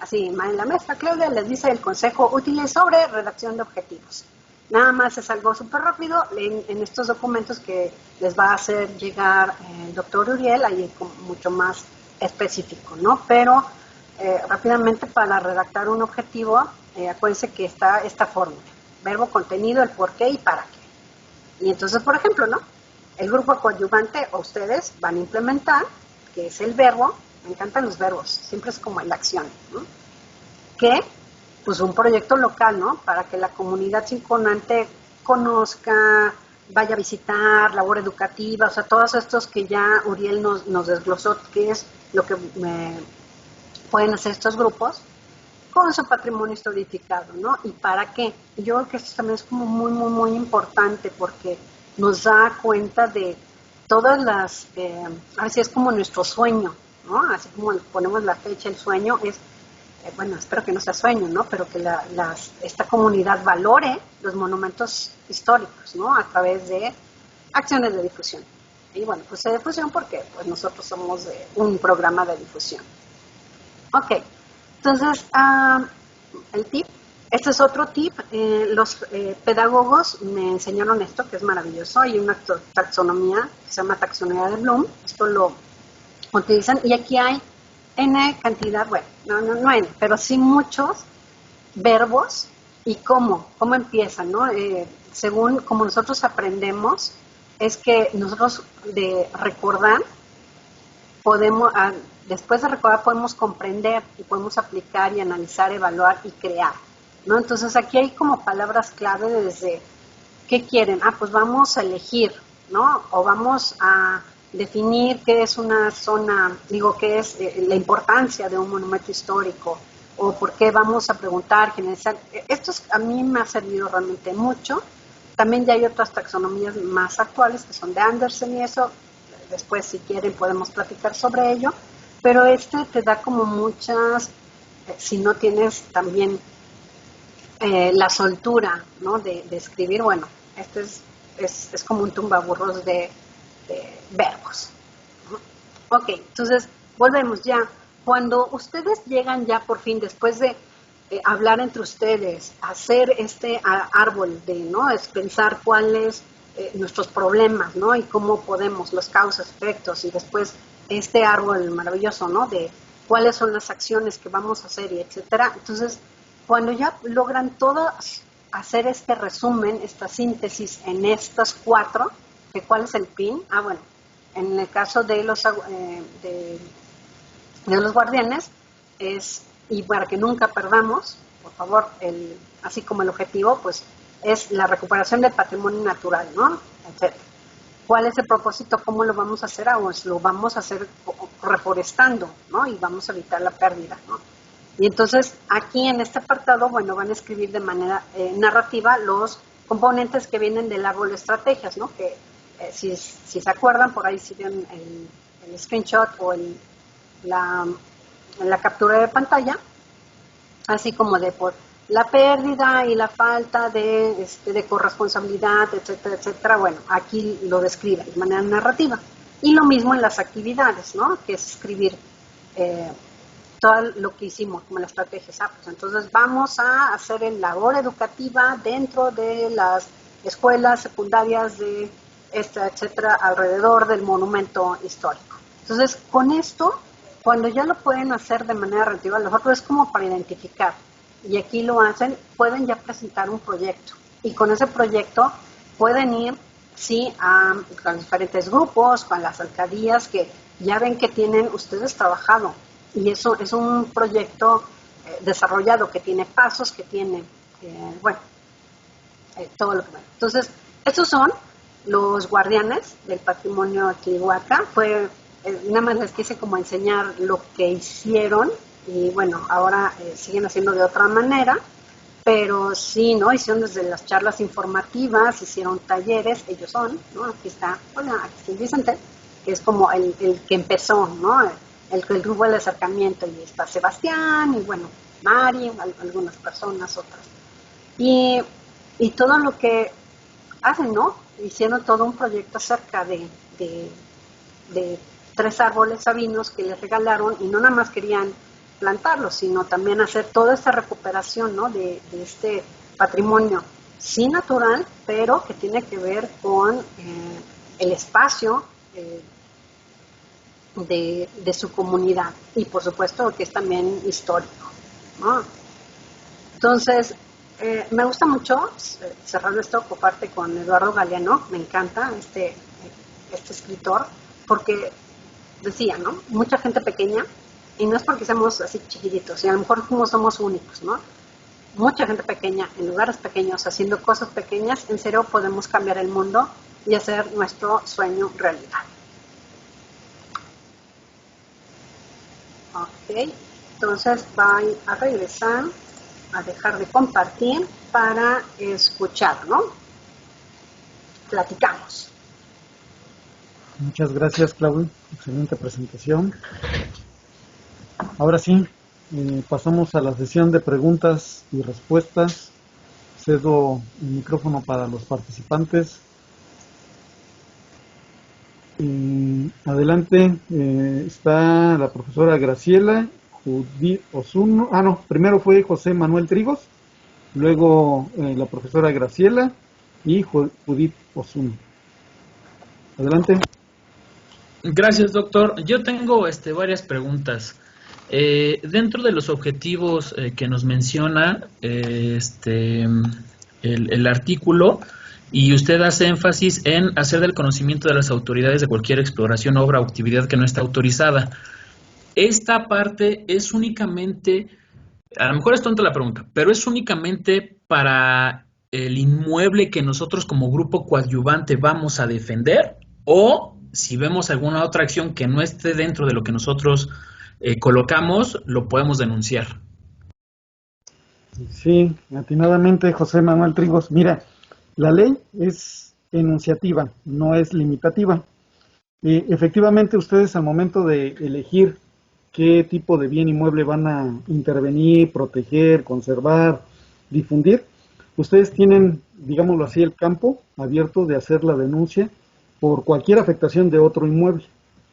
Así, la maestra Claudia les dice el consejo útil sobre redacción de objetivos. Nada más es algo súper rápido en estos documentos que les va a hacer llegar el doctor Uriel, ahí mucho más específico, ¿no? Pero rápidamente, para redactar un objetivo, acuérdense que está esta fórmula: verbo, contenido, el por qué y para qué. Y entonces, por ejemplo, ¿no? El grupo coadyuvante o ustedes van a implementar, que es el verbo. Me encantan los verbos, siempre es como la acción, ¿no? Que, pues, un proyecto local, ¿no? Para que la comunidad circundante conozca, vaya a visitar, labor educativa, o sea, todos estos que ya Uriel nos desglosó, que es lo que pueden hacer estos grupos con su patrimonio historificado, ¿no? ¿Y para qué? Yo creo que esto también es como muy, muy, muy importante, porque nos da cuenta de todas las, así es como nuestro sueño, ¿no? Así como ponemos la fecha, el sueño es, bueno, espero que no sea sueño, ¿no? Pero que esta comunidad valore los monumentos históricos, ¿no? A través de acciones de difusión. Y bueno, pues de difusión porque pues nosotros somos un programa de difusión. Ok, entonces, el tip, este es otro tip. Los pedagogos me enseñaron esto, que es maravilloso. Hay una taxonomía que se llama taxonomía de Bloom. Esto lo utilizan y aquí hay N cantidad, bueno, no N, pero sí muchos verbos y cómo empiezan, ¿no? Según como nosotros aprendemos, es que nosotros de recordar podemos, después de recordar podemos comprender y podemos aplicar y analizar, evaluar y crear, ¿no? Entonces aquí hay como palabras clave desde ¿qué quieren? Pues vamos a elegir, ¿no? O vamos a definir qué es una zona, qué es la importancia de un monumento histórico, o por qué vamos a preguntar, generalizar. Esto a mí me ha servido realmente mucho. También ya hay otras taxonomías más actuales que son de Andersen y eso, después si quieren podemos platicar sobre ello, pero te da como muchas, si no tienes también la soltura, ¿no? de escribir, bueno, es como un tumbaburros de verbos. Ok, entonces volvemos ya. Cuando ustedes llegan ya por fin, después de hablar entre ustedes, hacer este árbol ¿no? Es pensar cuáles nuestros problemas, ¿no? Y cómo podemos, los causas, efectos, y después este árbol maravilloso, ¿no? De cuáles son las acciones que vamos a hacer y etcétera. Entonces, cuando ya logran todas hacer este resumen, esta síntesis en estas 4, ¿de cuál es el PIN? Bueno, en el caso de los guardianes y para que nunca perdamos, por favor, así como el objetivo, pues es la recuperación del patrimonio natural, ¿no? Etcétera. ¿Cuál es el propósito? ¿Cómo lo vamos a hacer? Pues lo vamos a hacer reforestando, ¿no? Y vamos a evitar la pérdida, ¿no? Y entonces aquí en este apartado, bueno, van a escribir de manera narrativa los componentes que vienen del árbol de estrategias, ¿no? Que si se acuerdan, por ahí siguen el screenshot o la captura de pantalla, así como de por la pérdida y la falta de corresponsabilidad, etcétera, etcétera. Bueno, aquí lo describe de manera narrativa. Y lo mismo en las actividades, ¿no? Que es escribir todo lo que hicimos, como la estrategia, pues entonces vamos a hacer el labor educativa dentro de las escuelas secundarias de etcétera, alrededor del monumento histórico. Entonces, con esto, cuando ya lo pueden hacer de manera relativa, los otros es como para identificar, y aquí lo hacen, pueden ya presentar un proyecto, y con ese proyecto pueden ir, sí, con diferentes grupos, con las alcaldías que ya ven que tienen ustedes trabajado, y eso es un proyecto desarrollado, que tiene pasos, que tiene, todo lo que va. Entonces, estos son los guardianes del patrimonio Tlihuaca. Nada más les quise como enseñar lo que hicieron, y bueno, ahora siguen haciendo de otra manera, pero sí, ¿no? Hicieron desde las charlas informativas, hicieron talleres, ellos son, ¿no? Aquí está Vicente, que es como el que empezó, ¿no? El grupo de acercamiento, y está Sebastián, y bueno, Mari, algunas personas, otras. Y todo lo que hacen, ¿no? Hicieron todo un proyecto acerca de 3 árboles sabinos que les regalaron, y no nada más querían plantarlos, sino también hacer toda esta recuperación, ¿no? de este patrimonio, sí natural, pero que tiene que ver con el espacio de su comunidad, y por supuesto que es también histórico, ¿no? Entonces, me gusta mucho cerrar esto por parte con Eduardo Galeano. Me encanta este escritor, porque decía, ¿no? Mucha gente pequeña, y no es porque seamos así chiquititos, y a lo mejor como somos únicos, ¿no? Mucha gente pequeña, en lugares pequeños, haciendo cosas pequeñas, en serio podemos cambiar el mundo y hacer nuestro sueño realidad. Ok, entonces voy a regresar, a dejar de compartir para escuchar, ¿no? Platicamos. Muchas gracias, Claudia. Excelente presentación. Ahora sí, pasamos a la sesión de preguntas y respuestas. Cedo el micrófono para los participantes. Adelante, está la profesora Graciela, Judith Osuno. Primero fue José Manuel Trigos, luego la profesora Graciela y Judith Osuno. Adelante. Gracias, doctor. Yo tengo varias preguntas. Dentro de los objetivos que nos menciona el artículo, y usted hace énfasis en hacer del conocimiento de las autoridades de cualquier exploración, obra o actividad que no está autorizada. Esta parte es únicamente, a lo mejor es tonta la pregunta, pero es únicamente para el inmueble que nosotros como grupo coadyuvante vamos a defender, o si vemos alguna otra acción que no esté dentro de lo que nosotros colocamos, lo podemos denunciar. Sí, atinadamente, José Manuel Trigos. Mira, la ley es enunciativa, no es limitativa. Efectivamente, ustedes al momento de elegir qué tipo de bien inmueble van a intervenir, proteger, conservar, difundir, ustedes tienen, digámoslo así, el campo abierto de hacer la denuncia por cualquier afectación de otro inmueble.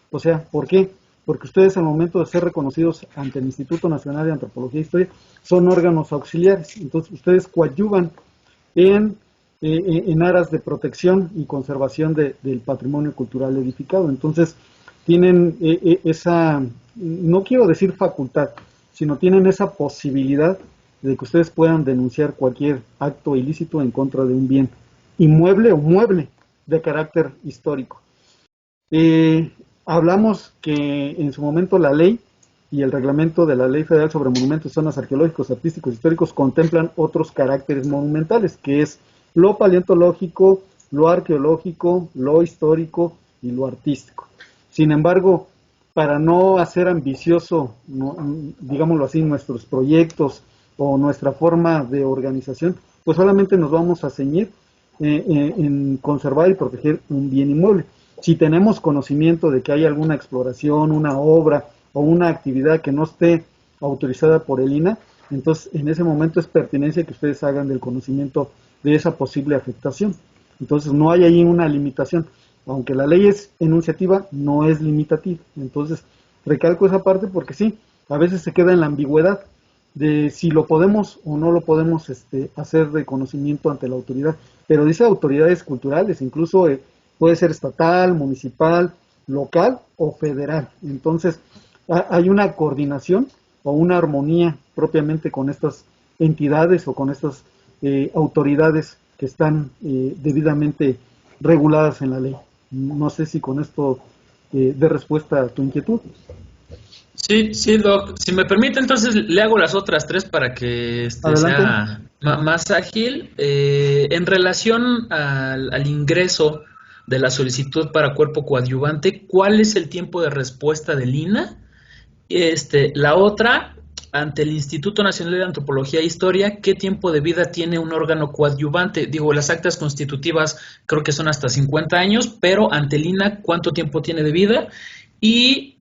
O sea, ¿por qué? Porque ustedes al momento de ser reconocidos ante el Instituto Nacional de Antropología e Historia son órganos auxiliares. Entonces ustedes coadyuvan en aras de protección y conservación del patrimonio cultural edificado. Entonces tienen esa, no quiero decir facultad, sino tienen esa posibilidad de que ustedes puedan denunciar cualquier acto ilícito en contra de un bien inmueble o mueble de carácter histórico. Hablamos que en su momento la ley y el reglamento de la Ley Federal sobre Monumentos, Zonas Arqueológicos, Artísticos y Históricos contemplan otros caracteres monumentales, que es lo paleontológico, lo arqueológico, lo histórico y lo artístico. Sin embargo, para no hacer ambicioso, digámoslo así, nuestros proyectos o nuestra forma de organización, pues solamente nos vamos a ceñir en conservar y proteger un bien inmueble. Si tenemos conocimiento de que hay alguna exploración, una obra o una actividad que no esté autorizada por el INAH, entonces en ese momento es pertinencia que ustedes hagan del conocimiento de esa posible afectación. Entonces no hay ahí una limitación. Aunque la ley es enunciativa, no es limitativa. Entonces recalco esa parte porque sí, a veces se queda en la ambigüedad de si lo podemos o no lo podemos hacer de conocimiento ante la autoridad. Pero dice autoridades culturales, incluso puede ser estatal, municipal, local o federal. Entonces, hay una coordinación o una armonía propiamente con estas entidades o con estas autoridades que están debidamente reguladas en la ley. No sé si con esto dé respuesta a tu inquietud. Sí, sí, Doc. Si me permite, entonces le hago las otras tres para que sea más ágil. En relación al ingreso de la solicitud para cuerpo coadyuvante, ¿cuál es el tiempo de respuesta del INAH? La otra, ante el Instituto Nacional de Antropología e Historia, ¿qué tiempo de vida tiene un órgano coadyuvante? Digo, las actas constitutivas creo que son hasta 50 años, pero ante el INAH, ¿cuánto tiempo tiene de vida? Y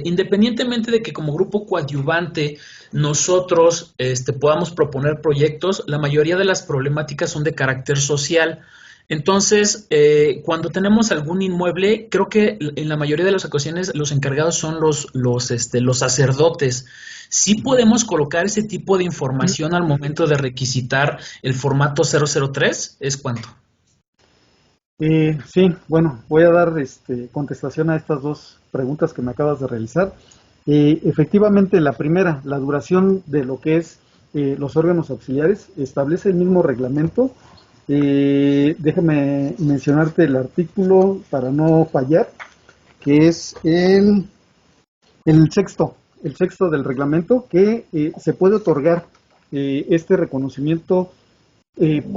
independientemente de que como grupo coadyuvante nosotros podamos proponer proyectos, la mayoría de las problemáticas son de carácter social. Entonces, cuando tenemos algún inmueble, creo que en la mayoría de las ocasiones los encargados son los sacerdotes. ¿Sí podemos colocar ese tipo de información al momento de requisitar el formato 003? ¿Es cuánto? Sí, bueno, voy a dar contestación a estas dos preguntas que me acabas de realizar. Efectivamente, la primera, la duración de lo que es los órganos auxiliares, establece el mismo reglamento. Déjame mencionarte el artículo para no fallar, que es el sexto del reglamento, que se puede otorgar este reconocimiento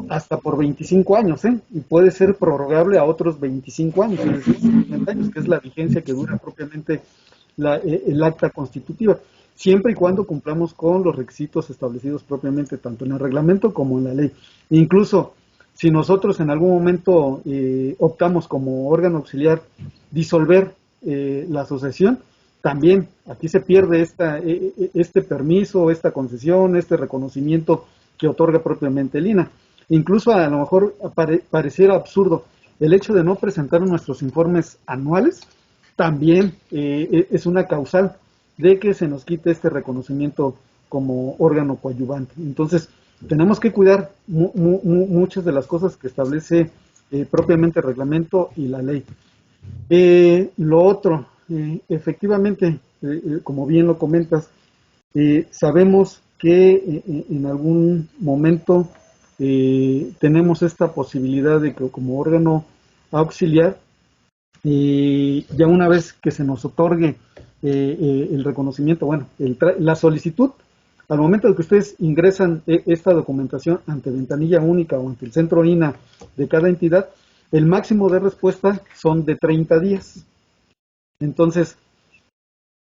hasta por 25 años, y puede ser prorrogable a otros 25 años, es decir, 50 años, que es la vigencia que dura propiamente el acta constitutiva, siempre y cuando cumplamos con los requisitos establecidos propiamente tanto en el reglamento como en la ley. Incluso si nosotros en algún momento optamos como órgano auxiliar disolver la asociación, también aquí se pierde este permiso, esta concesión, este reconocimiento que otorga propiamente el INAH. Incluso a lo mejor pareciera absurdo el hecho de no presentar nuestros informes anuales, también es una causal de que se nos quite este reconocimiento como órgano coadyuvante. Entonces, tenemos que cuidar muchas de las cosas que establece propiamente el reglamento y la ley. Lo otro, efectivamente, como bien lo comentas, sabemos que en algún momento tenemos esta posibilidad de que como órgano auxiliar, ya una vez que se nos otorgue el reconocimiento, bueno, la solicitud, al momento de que ustedes ingresan esta documentación ante ventanilla única o ante el centro INAH de cada entidad, el máximo de respuesta son de 30 días. Entonces,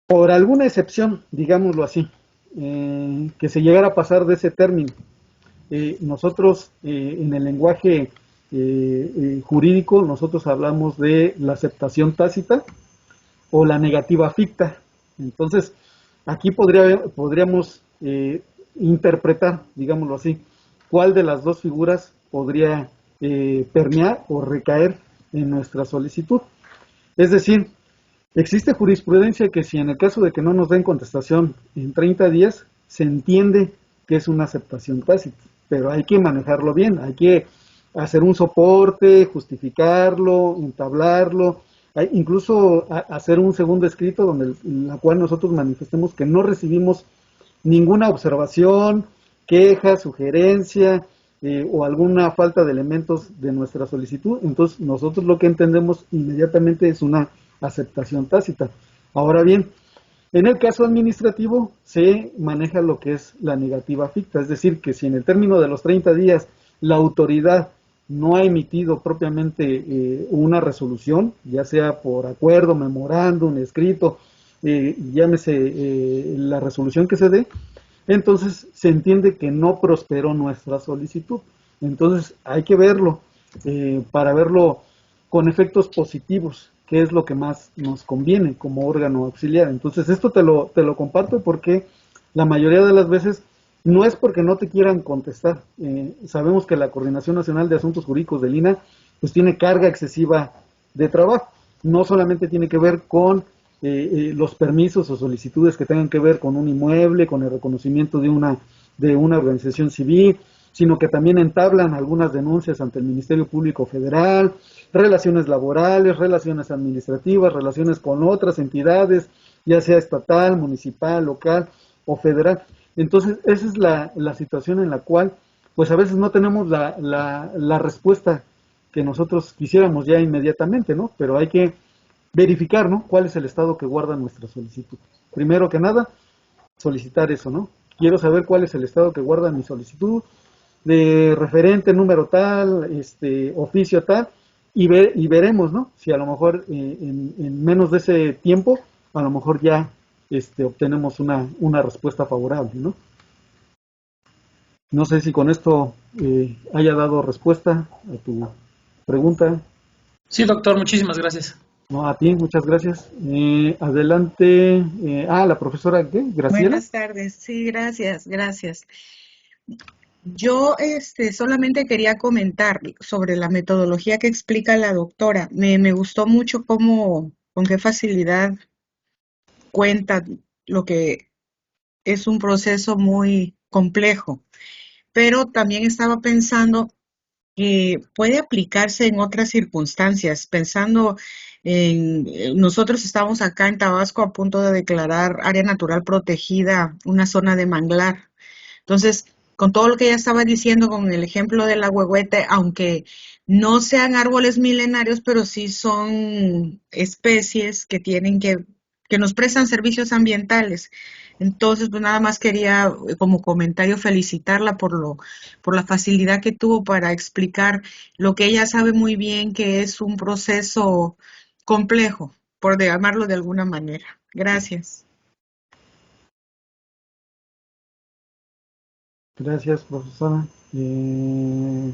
por alguna excepción, digámoslo así, que se llegara a pasar de ese término, nosotros en el lenguaje jurídico, nosotros hablamos de la aceptación tácita o la negativa ficta. Entonces, aquí podríamos interpretar, digámoslo así, cuál de las dos figuras podría permear o recaer en nuestra solicitud. Es decir, existe jurisprudencia que si en el caso de que no nos den contestación en 30 días, se entiende que es una aceptación tácita, pero hay que manejarlo bien, hay que hacer un soporte, justificarlo, entablarlo, incluso hacer un segundo escrito en la cual nosotros manifestemos que no recibimos ninguna observación, queja, sugerencia o alguna falta de elementos de nuestra solicitud. Entonces nosotros lo que entendemos inmediatamente es una aceptación tácita. Ahora bien, en el caso administrativo se maneja lo que es la negativa ficta, es decir, que si en el término de los 30 días la autoridad no ha emitido propiamente una resolución, ya sea por acuerdo, memorándum, escrito, llámese la resolución que se dé, entonces se entiende que no prosperó nuestra solicitud. Entonces hay que verlo para verlo con efectos positivos, que es lo que más nos conviene como órgano auxiliar. Entonces esto te lo comparto porque la mayoría de las veces no es porque no te quieran contestar. Sabemos que la Coordinación Nacional de Asuntos Jurídicos del INAH pues tiene carga excesiva de trabajo. No solamente tiene que ver con los permisos o solicitudes que tengan que ver con un inmueble, con el reconocimiento de una organización civil, sino que también entablan algunas denuncias ante el Ministerio Público Federal, relaciones laborales, relaciones administrativas, relaciones con otras entidades, ya sea estatal, municipal, local o federal. Entonces, esa es la situación en la cual, pues a veces no tenemos la respuesta que nosotros quisiéramos ya inmediatamente, ¿no? Pero hay que verificar, ¿no? ¿Cuál es el estado que guarda nuestra solicitud? Primero que nada, solicitar eso, ¿no? Quiero saber cuál es el estado que guarda mi solicitud, de referente número tal, oficio tal, y veremos, ¿no? Si a lo mejor en menos de ese tiempo, a lo mejor ya obtenemos una respuesta favorable, ¿no? No sé si con esto haya dado respuesta a tu pregunta. Sí, doctor, muchísimas gracias. No, a ti, muchas gracias. Adelante. La profesora, ¿qué? Graciela. Buenas tardes. Sí, gracias. Yo solamente quería comentar sobre la metodología que explica la doctora. Me gustó mucho con qué facilidad cuenta lo que es un proceso muy complejo. Pero también estaba pensando que puede aplicarse en otras circunstancias, pensando nosotros estamos acá en Tabasco a punto de declarar área natural protegida, una zona de manglar. Entonces, con todo lo que ella estaba diciendo, con el ejemplo del ahuehuete, aunque no sean árboles milenarios, pero sí son especies que nos prestan servicios ambientales. Entonces, pues nada más quería como comentario felicitarla por la facilidad que tuvo para explicar lo que ella sabe muy bien, que es un proceso complejo, por llamarlo de alguna manera. Gracias. Gracias, profesora. No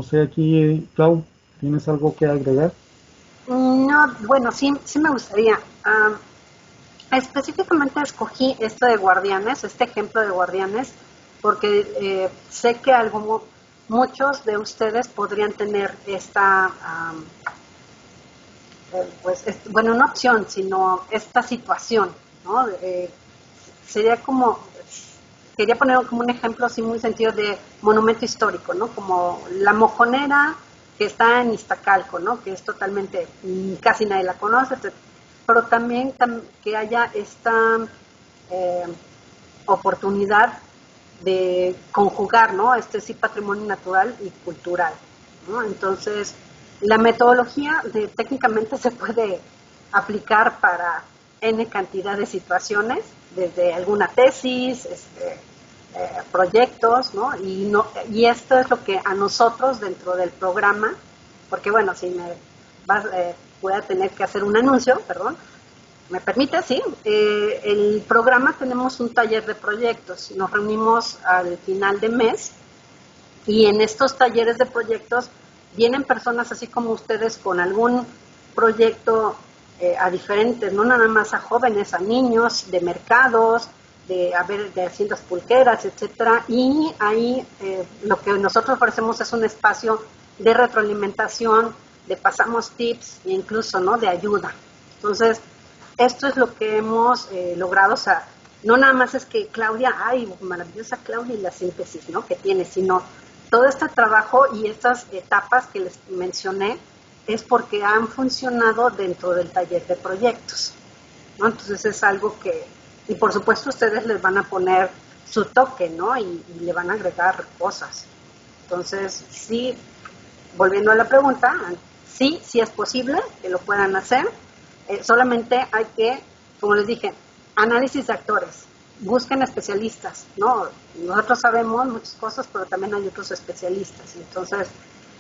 sé, aquí, Clau, ¿tienes algo que agregar? No, bueno, sí me gustaría. Específicamente escogí esto de guardianes, este ejemplo de guardianes, porque sé que muchos de ustedes podrían tener esta, no opción, sino esta situación, ¿no? Sería quería poner como un ejemplo así muy sentido de monumento histórico, ¿no? Como la Mojonera que está en Iztacalco, ¿no? Que es totalmente, casi nadie la conoce, pero también que haya esta oportunidad de conjugar, ¿no? Sí, patrimonio natural y cultural, ¿no? Entonces, la metodología técnicamente se puede aplicar para N cantidad de situaciones, desde alguna tesis, proyectos, ¿no? Y esto es lo que a nosotros dentro del programa, porque bueno, si voy a tener que hacer un anuncio, perdón, ¿me permite? Sí. El programa tenemos un taller de proyectos, nos reunimos al final de mes y en estos talleres de proyectos vienen personas así como ustedes con algún proyecto a diferentes, no nada más a jóvenes, a niños, de mercados, de haciendas pulqueras, etcétera, y ahí lo que nosotros ofrecemos es un espacio de retroalimentación, de pasamos tips e incluso, ¿no?, de ayuda. Entonces, esto es lo que hemos logrado, o sea, no nada más es que Claudia, maravillosa Claudia y la síntesis, ¿no?, que tiene, sino todo este trabajo y estas etapas que les mencioné es porque han funcionado dentro del taller de proyectos, ¿no? Entonces es algo que, y por supuesto ustedes les van a poner su toque, ¿no? Y le van a agregar cosas. Entonces, sí, volviendo a la pregunta, sí es posible que lo puedan hacer, solamente hay que, como les dije, análisis de actores, busquen especialistas, ¿no? Nosotros sabemos muchas cosas, pero también hay otros especialistas, entonces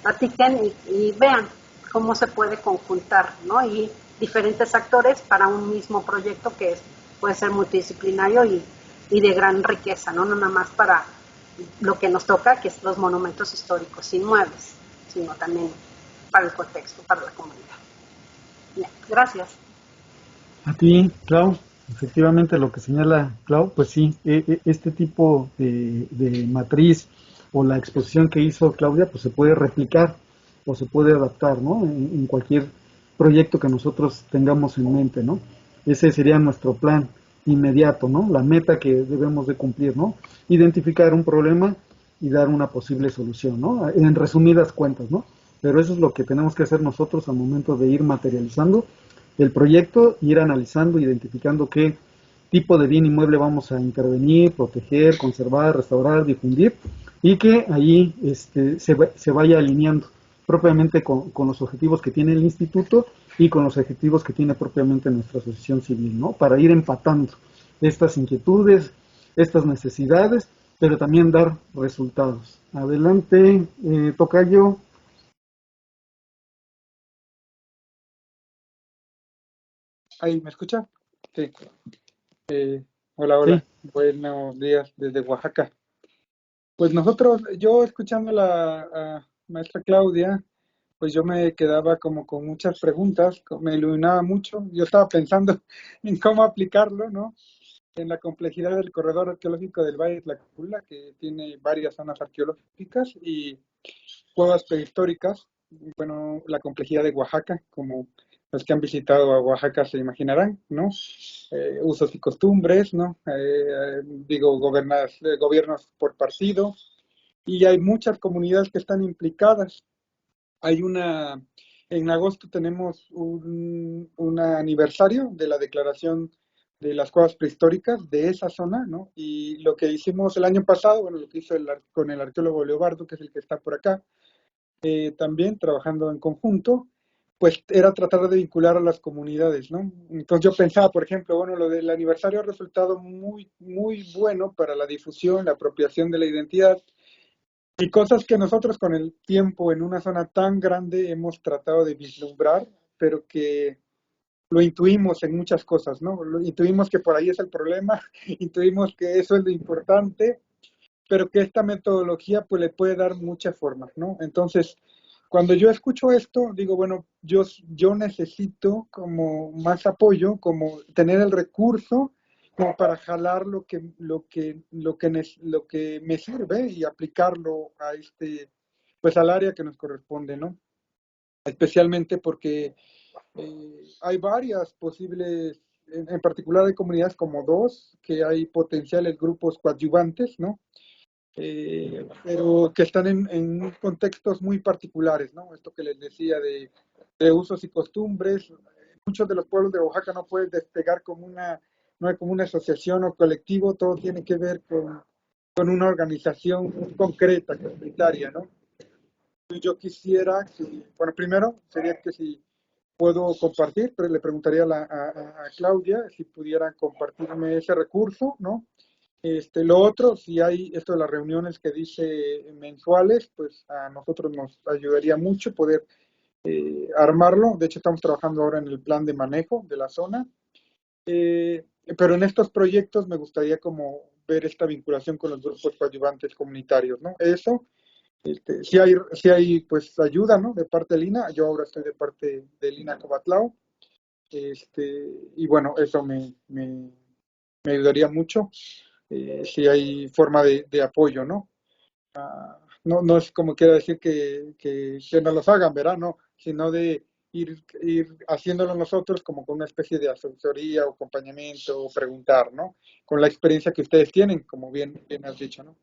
platiquen y vean cómo se puede conjuntar, ¿no? Y diferentes actores para un mismo proyecto que puede ser multidisciplinario y de gran riqueza, ¿no? No nada más para lo que nos toca, que es los monumentos históricos inmuebles, sino también para el contexto, para la comunidad. Bien, gracias. A ti, Clau. Efectivamente, lo que señala Clau, pues sí, este tipo de matriz o la exposición que hizo Claudia, pues se puede replicar o se puede adaptar, ¿no? En cualquier proyecto que nosotros tengamos en mente, ¿no? Ese sería nuestro plan inmediato, ¿no? La meta que debemos de cumplir, ¿no? Identificar un problema y dar una posible solución, ¿no? En resumidas cuentas, ¿no? Pero eso es lo que tenemos que hacer nosotros al momento de ir materializando el proyecto, ir analizando, identificando qué tipo de bien inmueble vamos a intervenir, proteger, conservar, restaurar, difundir, y que ahí se vaya alineando propiamente con los objetivos que tiene el instituto y con los objetivos que tiene propiamente nuestra asociación civil, ¿no? Para ir empatando estas inquietudes, estas necesidades, pero también dar resultados. Adelante, Tocayo. ¿Ahí me escucha? Sí. Hola, Sí. hola. Buenos días desde Oaxaca. Pues nosotros, yo escuchando a la maestra Claudia, pues yo me quedaba como con muchas preguntas, me iluminaba mucho. Yo estaba pensando en cómo aplicarlo, ¿no? En la complejidad del corredor arqueológico del Valle de Tlaxcala, que tiene varias zonas arqueológicas y cuevas prehistóricas. Bueno, la complejidad de Oaxaca, como los que han visitado a Oaxaca se imaginarán, ¿no? Usos y costumbres, ¿no? Digo, gobiernos por partido, y hay muchas comunidades que están implicadas. En agosto tenemos un aniversario de la declaración de las cuevas prehistóricas de esa zona, ¿no? Y lo que hicimos el año pasado, bueno, lo que hizo con el arqueólogo Leobardo, que es el que está por acá, también trabajando en conjunto, pues era tratar de vincular a las comunidades, ¿no? Entonces yo pensaba, por ejemplo, bueno, lo del aniversario ha resultado muy, muy bueno para la difusión, la apropiación de la identidad, y cosas que nosotros con el tiempo en una zona tan grande hemos tratado de vislumbrar, pero que lo intuimos en muchas cosas, ¿no? Lo intuimos que por ahí es el problema, intuimos que eso es lo importante, pero que esta metodología pues le puede dar muchas formas, ¿no? Entonces, cuando yo escucho esto, digo, bueno, yo necesito como más apoyo, como tener el recurso como para jalar lo que me sirve y aplicarlo a pues al área que nos corresponde, ¿no? Especialmente porque hay varias posibles, en particular hay comunidades como dos, que hay potenciales grupos coadyuvantes, ¿no? Pero que están en contextos muy particulares, ¿no? Esto que les decía de usos y costumbres. Muchos de los pueblos de Oaxaca no pueden despegar no hay como una asociación o colectivo, todo tiene que ver con una organización concreta, comunitaria, ¿no? Y yo quisiera bueno, primero sería que si puedo compartir, pero le preguntaría a Claudia si pudiera compartirme ese recurso, ¿no? Lo otro, si hay esto de las reuniones que dice mensuales, pues a nosotros nos ayudaría mucho poder armarlo. De hecho, estamos trabajando ahora en el plan de manejo de la zona. Pero en estos proyectos me gustaría como ver esta vinculación con los grupos coadyuvantes comunitarios, ¿no? Eso, si hay pues ayuda, ¿no? De parte de Lina. Yo ahora estoy de parte de Lina Cobatlao. Y bueno, eso me ayudaría mucho. Si hay forma de apoyo, ¿no? No es como quiera decir que no los hagan, ¿verdad? No, sino de ir haciéndolo nosotros como con una especie de asesoría o acompañamiento o preguntar, ¿no? Con la experiencia que ustedes tienen, como bien has dicho, ¿no?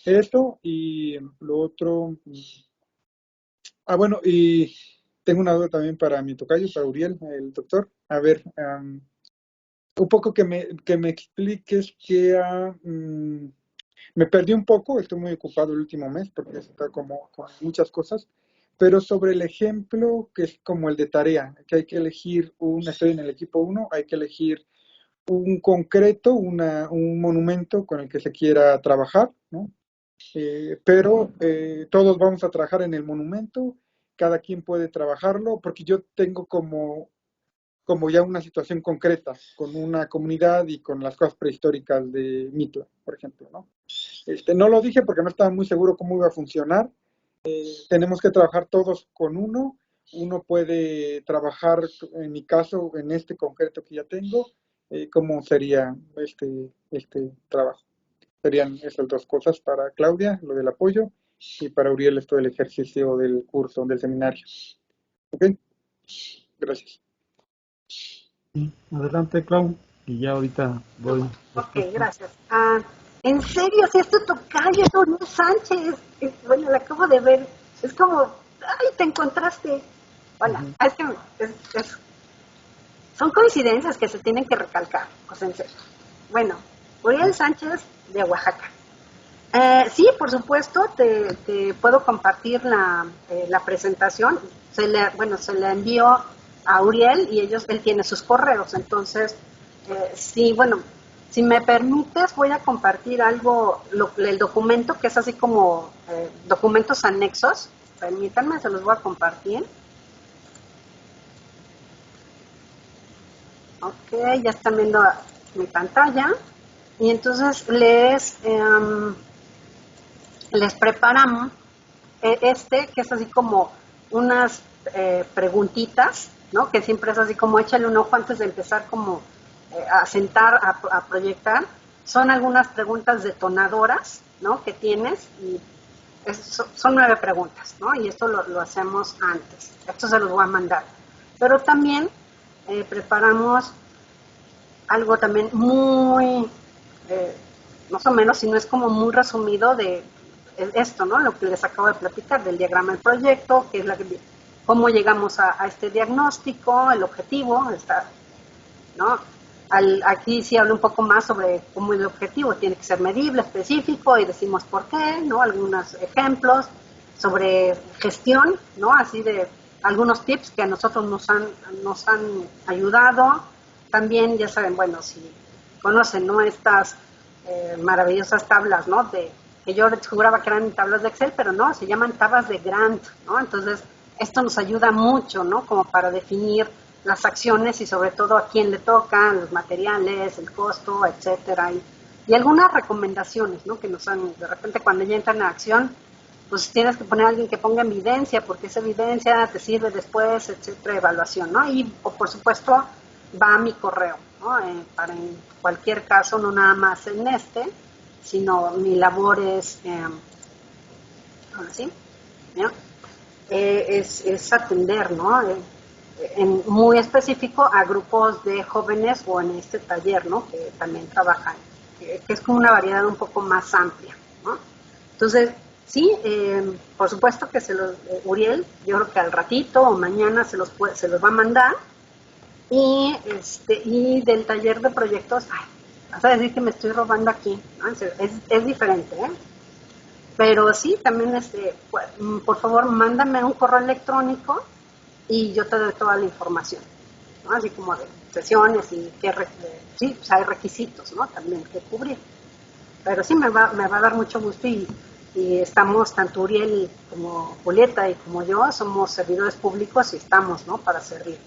Esto y lo otro. Bueno, y tengo una duda también para mi tocayo, para Uriel, el doctor. A ver, un poco que me expliques me perdí un poco, estoy muy ocupado el último mes porque está como con muchas cosas, pero sobre el ejemplo que es como el de tarea, que hay que elegir estoy en el equipo 1, hay que elegir un concreto, un monumento con el que se quiera trabajar, ¿no? Pero todos vamos a trabajar en el monumento, cada quien puede trabajarlo, porque yo tengo como ya una situación concreta con una comunidad y con las cosas prehistóricas de Mitla, por ejemplo, ¿no? No lo dije porque no estaba muy seguro cómo iba a funcionar. Tenemos que trabajar todos con uno. Uno puede trabajar, en mi caso, en este concreto que ya tengo, cómo sería este trabajo. Serían esas dos cosas para Claudia, lo del apoyo, y para Uriel esto del ejercicio del curso, del seminario. ¿Ok? Gracias. Sí, adelante, Clau, y ya ahorita voy. Ok, gracias. En serio, si es tu tocayo, es Uriel Sánchez. Bueno, la acabo de ver. Es como, ay, te encontraste. Hola, es que son coincidencias que se tienen que recalcar, o sea, en serio. Bueno, Uriel Sánchez de Oaxaca. Sí, por supuesto, te puedo compartir la presentación. Se le envió a Uriel y él tiene sus correos. Entonces, sí, bueno, si me permites, voy a compartir el documento, que es así como documentos anexos. Permítanme, se los voy a compartir. Ok, ya están viendo mi pantalla. Y entonces les preparamos que es así como unas preguntitas, ¿no? Que siempre es así como échale un ojo antes de empezar como a sentar, a proyectar. Son algunas preguntas detonadoras, ¿no? Que tienes y son 9 preguntas, ¿no? Y esto lo hacemos antes. Esto se los voy a mandar. Pero también preparamos algo también muy, más o menos, si no es como muy resumido de esto, ¿no? Lo que les acabo de platicar del diagrama del proyecto, que es cómo llegamos a este diagnóstico, el objetivo, ¿no? Aquí sí hablo un poco más sobre cómo el objetivo tiene que ser medible, específico, y decimos por qué, ¿no? Algunos ejemplos sobre gestión, ¿no? Así de algunos tips que a nosotros nos han ayudado. También, ya saben, bueno, si conocen, ¿no? Estas maravillosas tablas, ¿no? Que yo juraba que eran tablas de Excel, pero no, se llaman tablas de Gantt, ¿no? Entonces, esto nos ayuda mucho, ¿no? Como para definir las acciones y sobre todo a quién le tocan, los materiales, el costo, etcétera. Y algunas recomendaciones, ¿no? Que nos han, de repente cuando ya entran a acción, pues tienes que poner a alguien que ponga evidencia, porque esa evidencia te sirve después, etcétera, evaluación, ¿no? Y por supuesto va a mi correo, ¿no? Para en cualquier caso, no nada más en sino mi labor es, ahora sí, ¿no? Es atender, ¿no? Muy específico a grupos de jóvenes o en este taller, ¿no? Que también trabajan, que es como una variedad un poco más amplia, ¿no? Entonces, sí, por supuesto que Uriel, yo creo que al ratito o mañana se los va a mandar. Y del taller de proyectos, vas a decir que me estoy robando aquí, ¿no? Es diferente, ¿eh? Pero sí, también por favor, mándame un correo electrónico y yo te doy toda la información, ¿no? Así como de sesiones y sí, pues hay requisitos, ¿no? También que cubrir. Pero sí, me va a dar mucho gusto y estamos, tanto Uriel como Julieta y como yo, somos servidores públicos y estamos, ¿no? Para servir.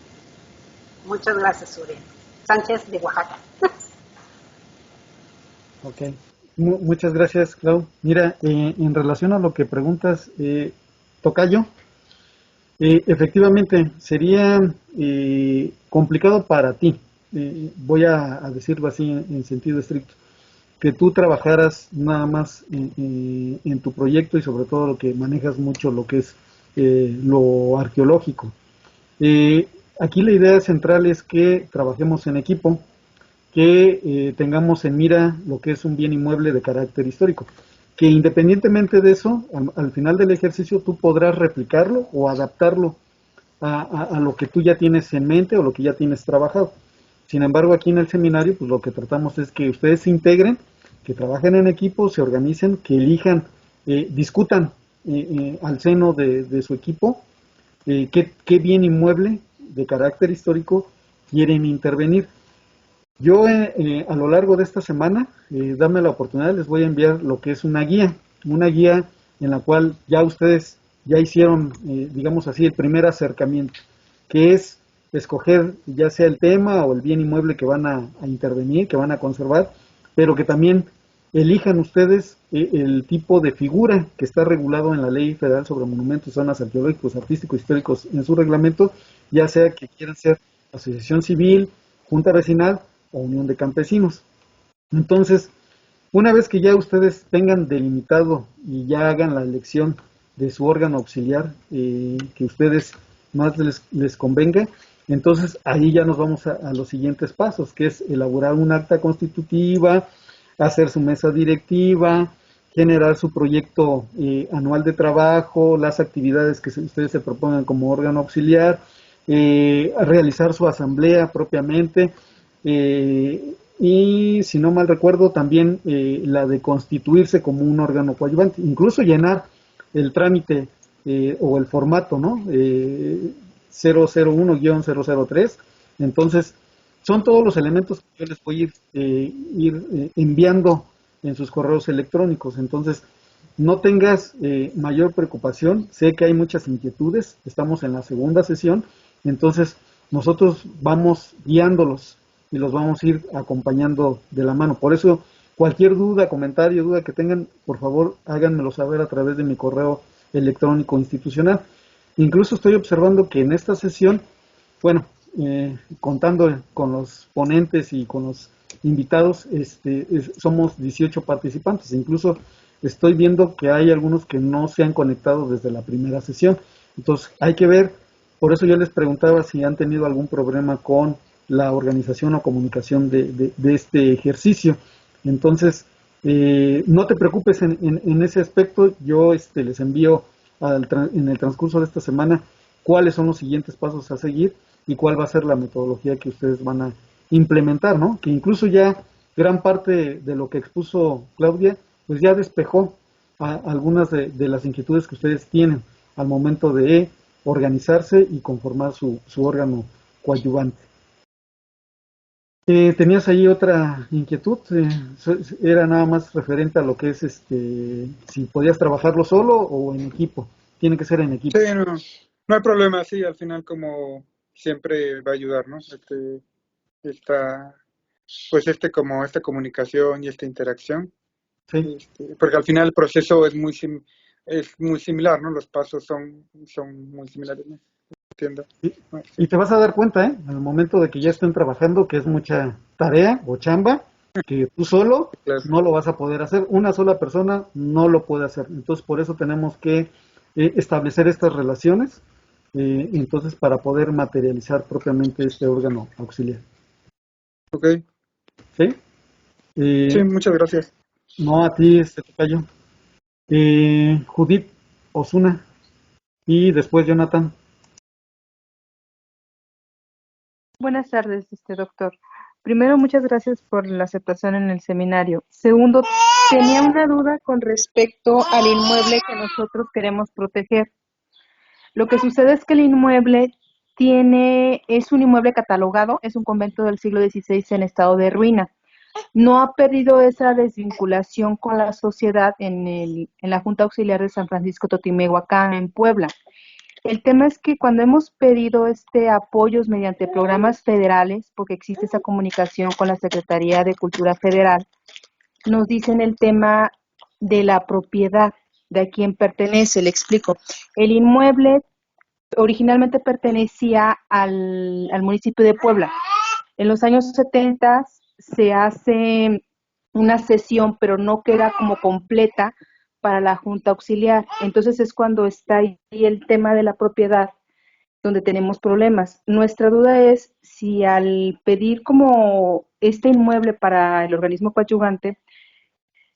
Muchas gracias, Uriel. Sánchez de Oaxaca. Ok. Muchas gracias, Clau. Mira, en relación a lo que preguntas, tocayo, efectivamente sería complicado para ti, voy a decirlo así en sentido estricto, que tú trabajaras nada más en tu proyecto y sobre todo lo que manejas mucho, lo que es lo arqueológico. Aquí la idea central es que trabajemos en equipo, que tengamos en mira lo que es un bien inmueble de carácter histórico, que independientemente de eso, al final del ejercicio tú podrás replicarlo o adaptarlo a lo que tú ya tienes en mente o lo que ya tienes trabajado. Sin embargo, aquí en el seminario, pues lo que tratamos es que ustedes se integren, que trabajen en equipo, se organicen, que elijan, discutan al seno de su equipo qué bien inmueble de carácter histórico quieren intervenir. Yo a lo largo de esta semana, dame la oportunidad, les voy a enviar lo que es una guía en la cual ya ustedes ya hicieron, digamos así, el primer acercamiento, que es escoger ya sea el tema o el bien inmueble que van a intervenir, que van a conservar, pero que también elijan ustedes el tipo de figura que está regulado en la Ley Federal sobre Monumentos, Zonas Arqueológicos, Artísticos, Históricos en su reglamento, ya sea que quieran ser asociación civil, junta vecinal o unión de campesinos. Entonces, una vez que ya ustedes tengan delimitado y ya hagan la elección de su órgano auxiliar que ustedes más les convenga, Entonces, ahí ya nos vamos a los siguientes pasos, que es elaborar un acta constitutiva, hacer su mesa directiva, generar su proyecto anual de trabajo, las actividades que ustedes se propongan como órgano auxiliar, realizar su asamblea propiamente, y si no mal recuerdo también la de constituirse como un órgano coadyuvante, incluso llenar el trámite o el formato, ¿no? 001-003. Entonces, son todos los elementos que yo les voy a ir enviando en sus correos electrónicos. Entonces, no tengas mayor preocupación. Sé que hay muchas inquietudes. Estamos en la segunda sesión. Entonces, nosotros vamos guiándolos y los vamos a ir acompañando de la mano. Por eso, cualquier duda, comentario, duda que tengan, por favor, háganmelo saber a través de mi correo electrónico institucional. Incluso estoy observando que en esta sesión, bueno, contando con los ponentes y con los invitados, somos 18 participantes. Incluso estoy viendo que hay algunos que no se han conectado desde la primera sesión. Entonces, hay que ver, por eso yo les preguntaba si han tenido algún problema con la organización o comunicación de este ejercicio. Entonces, no te preocupes en ese aspecto. Yo les envío en el transcurso de esta semana cuáles son los siguientes pasos a seguir y cuál va a ser la metodología que ustedes van a implementar, ¿no? Que incluso ya gran parte de lo que expuso Claudia, pues ya despejó algunas de las inquietudes que ustedes tienen al momento de organizarse y conformar su órgano coadyuvante. ¿Tenías ahí otra inquietud? Era nada más referente a lo que es si podías trabajarlo solo o en equipo. Tiene que ser en equipo. Sí, no hay problema, sí, al final como siempre va a ayudar, ¿no? Como esta comunicación y esta interacción. Sí. Porque al final el proceso es muy similar, ¿no? Los pasos son muy similares, ¿no? Entiendo. Y te vas a dar cuenta, en el momento de que ya estén trabajando, que es mucha tarea o chamba, que tú solo Claro. no lo vas a poder hacer. Una sola persona no lo puede hacer. Entonces, por eso tenemos que establecer estas relaciones, entonces para poder materializar propiamente este órgano auxiliar. Ok. ¿Sí? Sí, muchas gracias. No, a ti, tocayo. Judith Osuna y después Jonathan. Buenas tardes, doctor. Primero, muchas gracias por la aceptación en el seminario. Segundo, tenía una duda con respecto al inmueble que nosotros queremos proteger. Lo que sucede es que el inmueble es un inmueble catalogado, es un convento del siglo XVI en estado de ruina. No ha perdido esa desvinculación con la sociedad en la Junta Auxiliar de San Francisco Totimehuacán, en Puebla. El tema es que cuando hemos pedido apoyos mediante programas federales, porque existe esa comunicación con la Secretaría de Cultura Federal, nos dicen el tema de la propiedad, de a quién pertenece. Le explico. El inmueble originalmente pertenecía al municipio de Puebla. En los años 70 se hace una cesión, pero no queda como completa para la Junta Auxiliar. Entonces es cuando está ahí el tema de la propiedad, donde tenemos problemas. Nuestra duda es si al pedir como este inmueble para el organismo coadyuvante,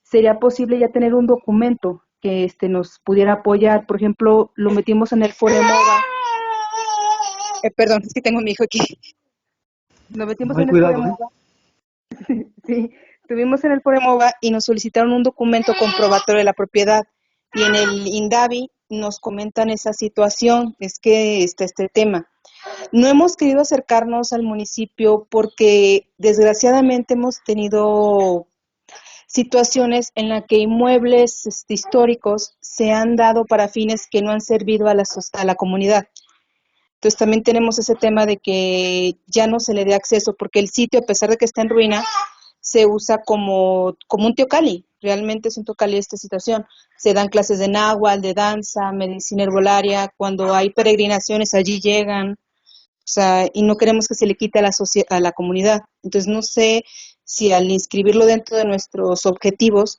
sería posible ya tener un documento que nos pudiera apoyar. Por ejemplo, lo metimos en el Foremoda. Perdón, es que tengo a mi hijo aquí. Lo metimos en el Foremoda. Sí, estuvimos en el Foremoda y nos solicitaron un documento comprobatorio de la propiedad. Y en el INDAVI nos comentan esa situación, es que está este tema. No hemos querido acercarnos al municipio porque desgraciadamente hemos tenido situaciones en las que inmuebles históricos se han dado para fines que no han servido a la comunidad. Entonces también tenemos ese tema de que ya no se le dé acceso, porque el sitio, a pesar de que está en ruina, se usa como un teocalli. Realmente es un teocalli esta situación. Se dan clases de náhuatl, de danza, medicina herbolaria. Cuando hay peregrinaciones, allí llegan. O sea, y no queremos que se le quite a la comunidad. Entonces no sé si al inscribirlo dentro de nuestros objetivos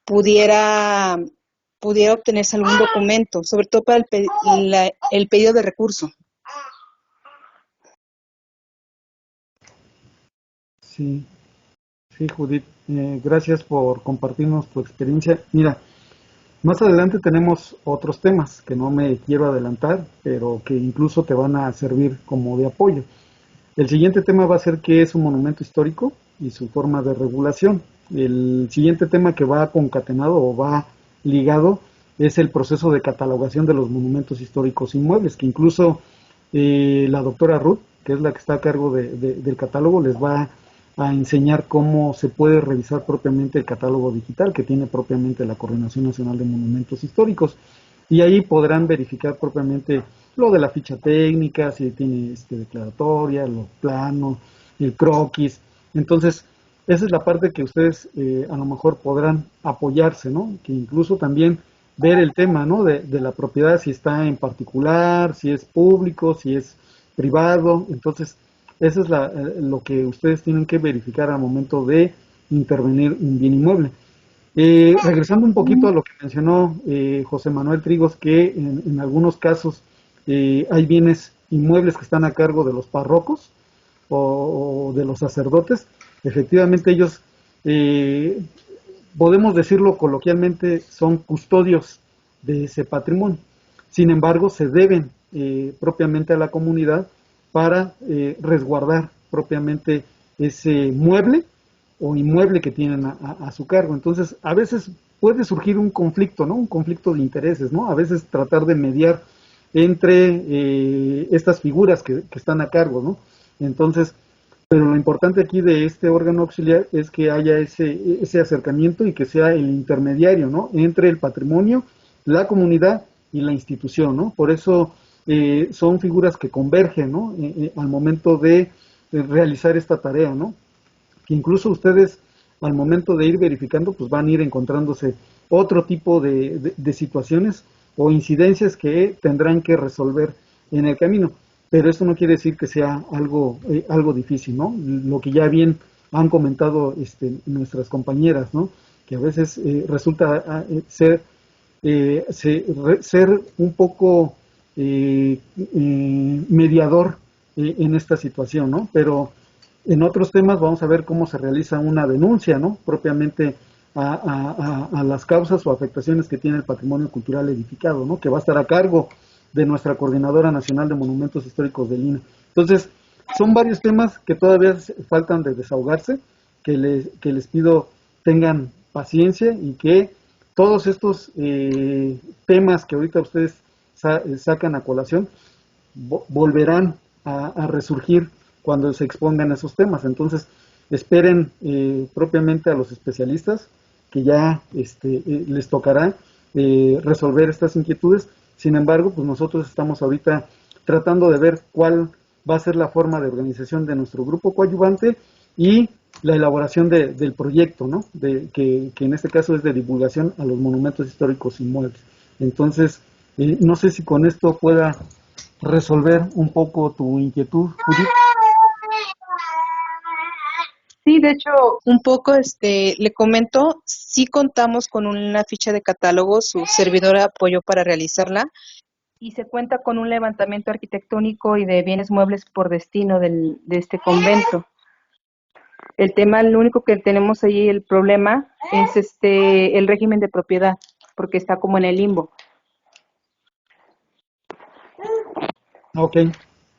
pudiera obtenerse algún documento, sobre todo para el pedido de recurso. Sí, sí, Judith, gracias por compartirnos tu experiencia. Mira, más adelante tenemos otros temas que no me quiero adelantar, pero que incluso te van a servir como de apoyo. El siguiente tema va a ser qué es un monumento histórico y su forma de regulación. El siguiente tema que va concatenado o va ligado es el proceso de catalogación de los monumentos históricos inmuebles, que incluso la doctora Ruth, que es la que está a cargo del catálogo, les va a enseñar cómo se puede revisar propiamente el catálogo digital que tiene propiamente la Coordinación Nacional de Monumentos Históricos. Y ahí podrán verificar propiamente lo de la ficha técnica, si tiene declaratoria, los planos, el croquis. Entonces, esa es la parte que ustedes a lo mejor podrán apoyarse, ¿no? Que incluso también ver el tema, ¿no? De la propiedad, si está en particular, si es público, si es privado. Entonces, eso es lo que ustedes tienen que verificar al momento de intervenir un bien inmueble. Regresando un poquito a lo que mencionó José Manuel Trigos, que en algunos casos hay bienes inmuebles que están a cargo de los párrocos o de los sacerdotes. Efectivamente, ellos, podemos decirlo coloquialmente, son custodios de ese patrimonio. Sin embargo, se deben propiamente a la comunidad para resguardar propiamente ese mueble o inmueble que tienen a su cargo. Entonces, a veces puede surgir un conflicto, ¿no? Un conflicto de intereses, ¿no? A veces tratar de mediar entre estas figuras que están a cargo, ¿no? Entonces, pero lo importante aquí de este órgano auxiliar es que haya ese acercamiento y que sea el intermediario, ¿no? Entre el patrimonio, la comunidad y la institución, ¿no? Por eso son figuras que convergen, ¿no? Al momento de realizar esta tarea, ¿no? Que incluso ustedes al momento de ir verificando, pues van a ir encontrándose otro tipo de situaciones o incidencias que tendrán que resolver en el camino. Pero esto no quiere decir que sea algo difícil, ¿no? Lo que ya bien han comentado nuestras compañeras, ¿no? Que a veces resulta ser un poco mediador en esta situación, ¿no? Pero en otros temas vamos a ver cómo se realiza una denuncia, ¿no? Propiamente a las causas o afectaciones que tiene el patrimonio cultural edificado, ¿no? Que va a estar a cargo de nuestra Coordinadora Nacional de Monumentos Históricos de Lina. Entonces, son varios temas que todavía faltan de desahogarse, que les pido tengan paciencia y que todos estos temas que ahorita ustedes sacan a colación volverán a resurgir cuando se expongan esos temas. Entonces, esperen propiamente a los especialistas que ya les tocará resolver estas inquietudes. Sin embargo, pues nosotros estamos ahorita tratando de ver cuál va a ser la forma de organización de nuestro grupo coadyuvante y la elaboración del proyecto, ¿no? Que en este caso es de divulgación a los monumentos históricos inmuebles. Entonces, no sé si con esto pueda resolver un poco tu inquietud, Judith. Sí, de hecho, un poco, le comento, sí contamos con una ficha de catálogo, su servidora apoyó para realizarla, y se cuenta con un levantamiento arquitectónico y de bienes muebles por destino de este convento. El tema, lo único que tenemos ahí, el problema, es el régimen de propiedad, porque está como en el limbo. Ok,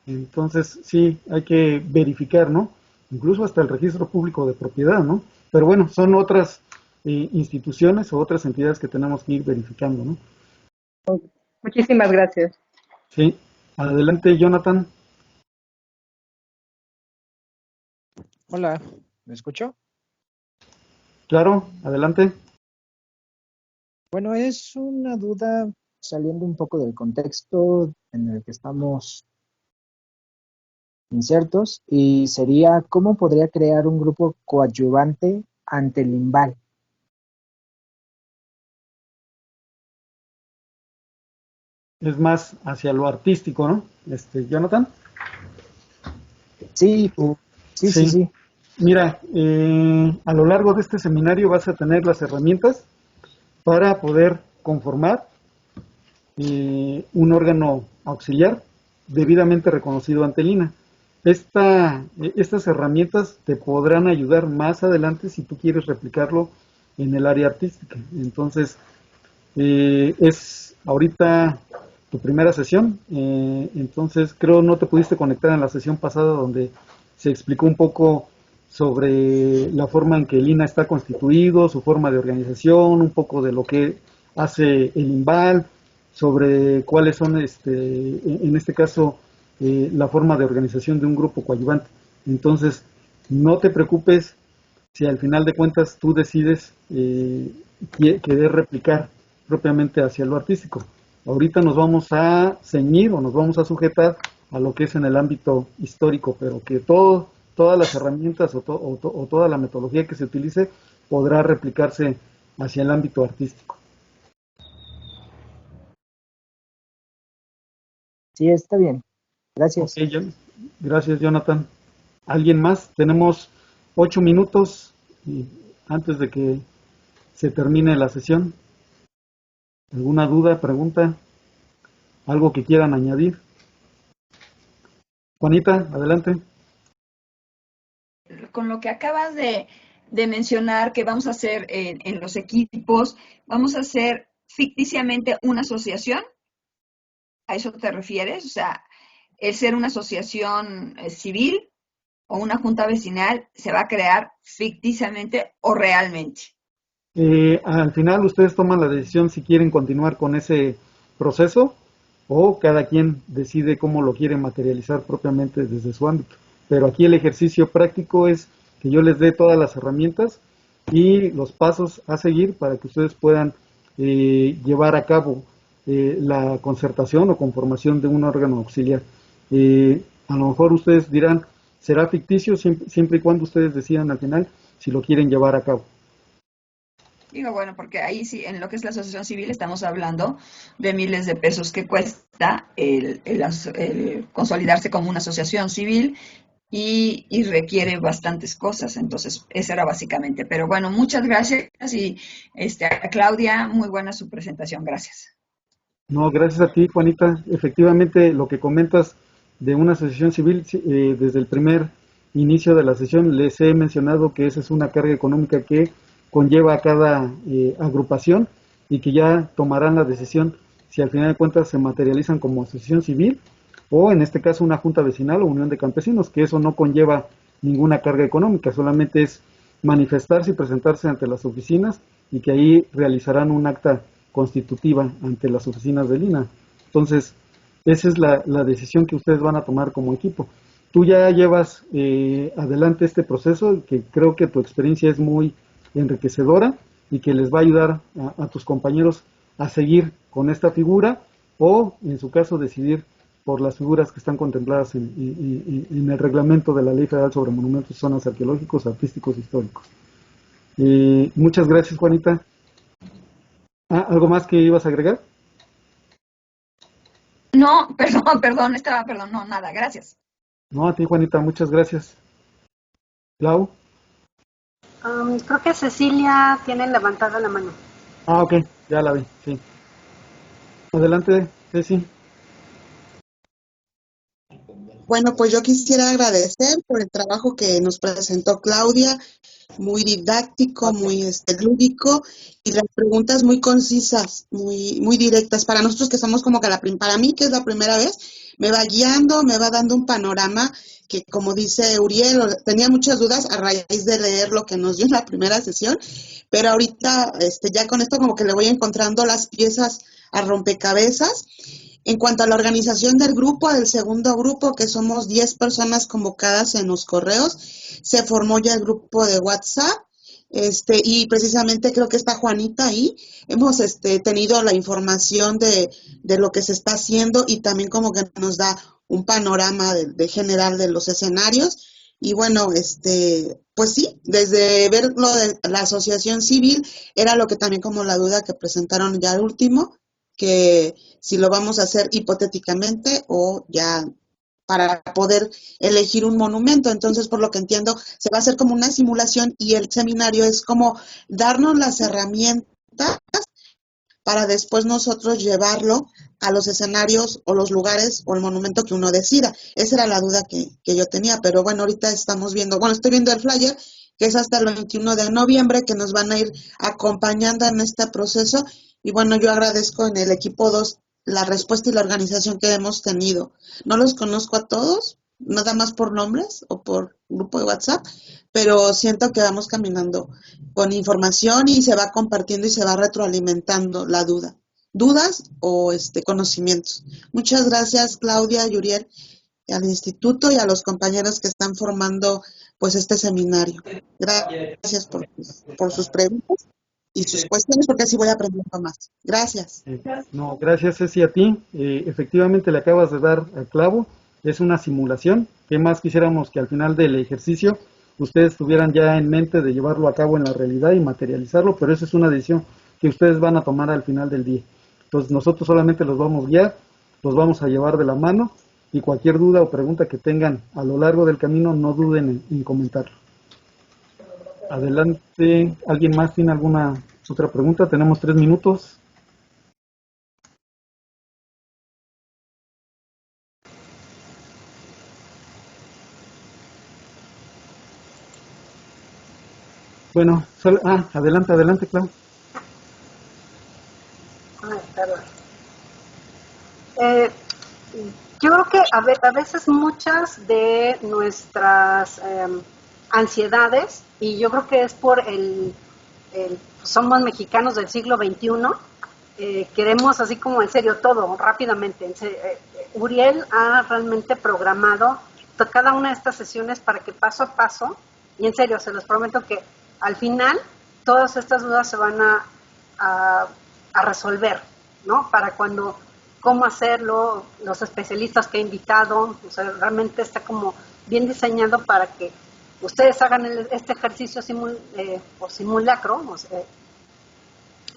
entonces sí, hay que verificar, ¿no? Incluso hasta el registro público de propiedad, ¿no? Pero bueno, son otras instituciones o otras entidades que tenemos que ir verificando, ¿no? Muchísimas gracias. Sí, adelante, Jonathan. Hola, ¿me escucho? Claro, adelante. Bueno, es una duda saliendo un poco del contexto en el que estamos insertos y sería ¿cómo podría crear un grupo coadyuvante ante el INVAL? Es más hacia lo artístico, ¿no? Jonathan. Sí, sí. Mira, a lo largo de este seminario vas a tener las herramientas para poder conformar un órgano auxiliar debidamente reconocido ante el INAH. Estas herramientas te podrán ayudar más adelante si tú quieres replicarlo en el área artística. Entonces, es ahorita tu primera sesión, entonces creo no te pudiste conectar en la sesión pasada donde se explicó un poco sobre la forma en que el INAH está constituido, su forma de organización, un poco de lo que hace el INVAL, sobre cuáles son, en este caso, la forma de organización de un grupo coadyuvante. Entonces, no te preocupes si al final de cuentas tú decides querer replicar propiamente hacia lo artístico. Ahorita nos vamos a ceñir o nos vamos a sujetar a lo que es en el ámbito histórico, pero que todas las herramientas o toda la metodología que se utilice podrá replicarse hacia el ámbito artístico. Sí, está bien. Gracias. Okay, gracias, Jonathan. ¿Alguien más? Tenemos 8 minutos antes de que se termine la sesión. ¿Alguna duda, pregunta? ¿Algo que quieran añadir? Juanita, adelante. Con lo que acabas de mencionar que vamos a hacer en los equipos, vamos a hacer ficticiamente una asociación. ¿A eso te refieres? O sea, el ser una asociación civil o una junta vecinal se va a crear ficticiamente o realmente. Al final ustedes toman la decisión si quieren continuar con ese proceso o cada quien decide cómo lo quiere materializar propiamente desde su ámbito. Pero aquí el ejercicio práctico es que yo les dé todas las herramientas y los pasos a seguir para que ustedes puedan llevar a cabo la concertación o conformación de un órgano auxiliar. A lo mejor ustedes dirán, será ficticio siempre y cuando ustedes decidan al final si lo quieren llevar a cabo. Digo, bueno, porque ahí sí, en lo que es la asociación civil estamos hablando de miles de pesos que cuesta el consolidarse como una asociación civil y requiere bastantes cosas. Entonces, eso era básicamente. Pero bueno, muchas gracias y a Claudia, muy buena su presentación. Gracias. No, gracias a ti, Juanita. Efectivamente, lo que comentas de una asociación civil, desde el primer inicio de la sesión les he mencionado que esa es una carga económica que conlleva a cada agrupación y que ya tomarán la decisión si al final de cuentas se materializan como asociación civil o en este caso una junta vecinal o unión de campesinos, que eso no conlleva ninguna carga económica, solamente es manifestarse y presentarse ante las oficinas y que ahí realizarán un acta constitutiva ante las oficinas del INAH. Entonces, esa es la decisión que ustedes van a tomar como equipo. Tú ya llevas adelante este proceso, que creo que tu experiencia es muy enriquecedora y que les va a ayudar a tus compañeros a seguir con esta figura o, en su caso, decidir por las figuras que están contempladas en el reglamento de la Ley Federal sobre Monumentos y Zonas Arqueológicos, Artísticos e Históricos. Muchas gracias, Juanita. ¿Algo más que ibas a agregar? No, perdón, no, nada, gracias. No, a ti, Juanita, muchas gracias. Clau. Creo que Cecilia tiene levantada la mano. Ah, ok, ya la vi, sí. Adelante, Ceci. Bueno, pues yo quisiera agradecer por el trabajo que nos presentó Claudia, muy didáctico, muy lúdico y las preguntas muy concisas, muy directas. Para nosotros que somos como que para mí que es la primera vez, me va guiando, me va dando un panorama que, como dice Uriel, tenía muchas dudas a raíz de leer lo que nos dio en la primera sesión, pero ahorita ya con esto como que le voy encontrando las piezas a rompecabezas. En cuanto a la organización del grupo, del segundo grupo, que somos 10 personas convocadas en los correos, se formó ya el grupo de WhatsApp, y precisamente creo que está Juanita ahí. Hemos tenido la información de lo que se está haciendo y también como que nos da un panorama de general de los escenarios. Y bueno, pues sí, desde ver lo de la asociación civil, era lo que también como la duda que presentaron ya al último, que si lo vamos a hacer hipotéticamente o ya para poder elegir un monumento. Entonces, por lo que entiendo, se va a hacer como una simulación y el seminario es como darnos las herramientas para después nosotros llevarlo a los escenarios o los lugares o el monumento que uno decida. Esa era la duda que yo tenía, pero bueno, ahorita estamos viendo, bueno, estoy viendo el flyer, que es hasta el 21 de noviembre, que nos van a ir acompañando en este proceso. Y bueno, yo agradezco en el equipo 2 la respuesta y la organización que hemos tenido. No los conozco a todos, nada más por nombres o por grupo de WhatsApp, pero siento que vamos caminando con información y se va compartiendo y se va retroalimentando la dudas o conocimientos. Muchas gracias, Claudia y Uriel, al instituto y a los compañeros que están formando pues este seminario. Gracias por sus preguntas y sus cuestiones, porque así voy aprendiendo más. Gracias. No, gracias, Ceci, a ti. Efectivamente, le acabas de dar al clavo. Es una simulación. ¿Qué más quisiéramos que al final del ejercicio ustedes tuvieran ya en mente de llevarlo a cabo en la realidad y materializarlo? Pero esa es una decisión que ustedes van a tomar al final del día. Entonces nosotros solamente los vamos a guiar, los vamos a llevar de la mano, y cualquier duda o pregunta que tengan a lo largo del camino, no duden en comentarlo. Adelante, ¿alguien más tiene alguna otra pregunta? Tenemos 3 minutos. Bueno, adelante, Clau. Perdón. Yo creo que a veces muchas de nuestras ansiedades, y yo creo que es por somos mexicanos del siglo XXI, queremos así como en serio todo, rápidamente. Uriel ha realmente programado cada una de estas sesiones para que paso a paso, y en serio, se los prometo que al final todas estas dudas se van a resolver, ¿no? Para cuando, cómo hacerlo, los especialistas que he invitado, o sea, realmente está como bien diseñado para que ustedes hagan este ejercicio por simulacro, o sea,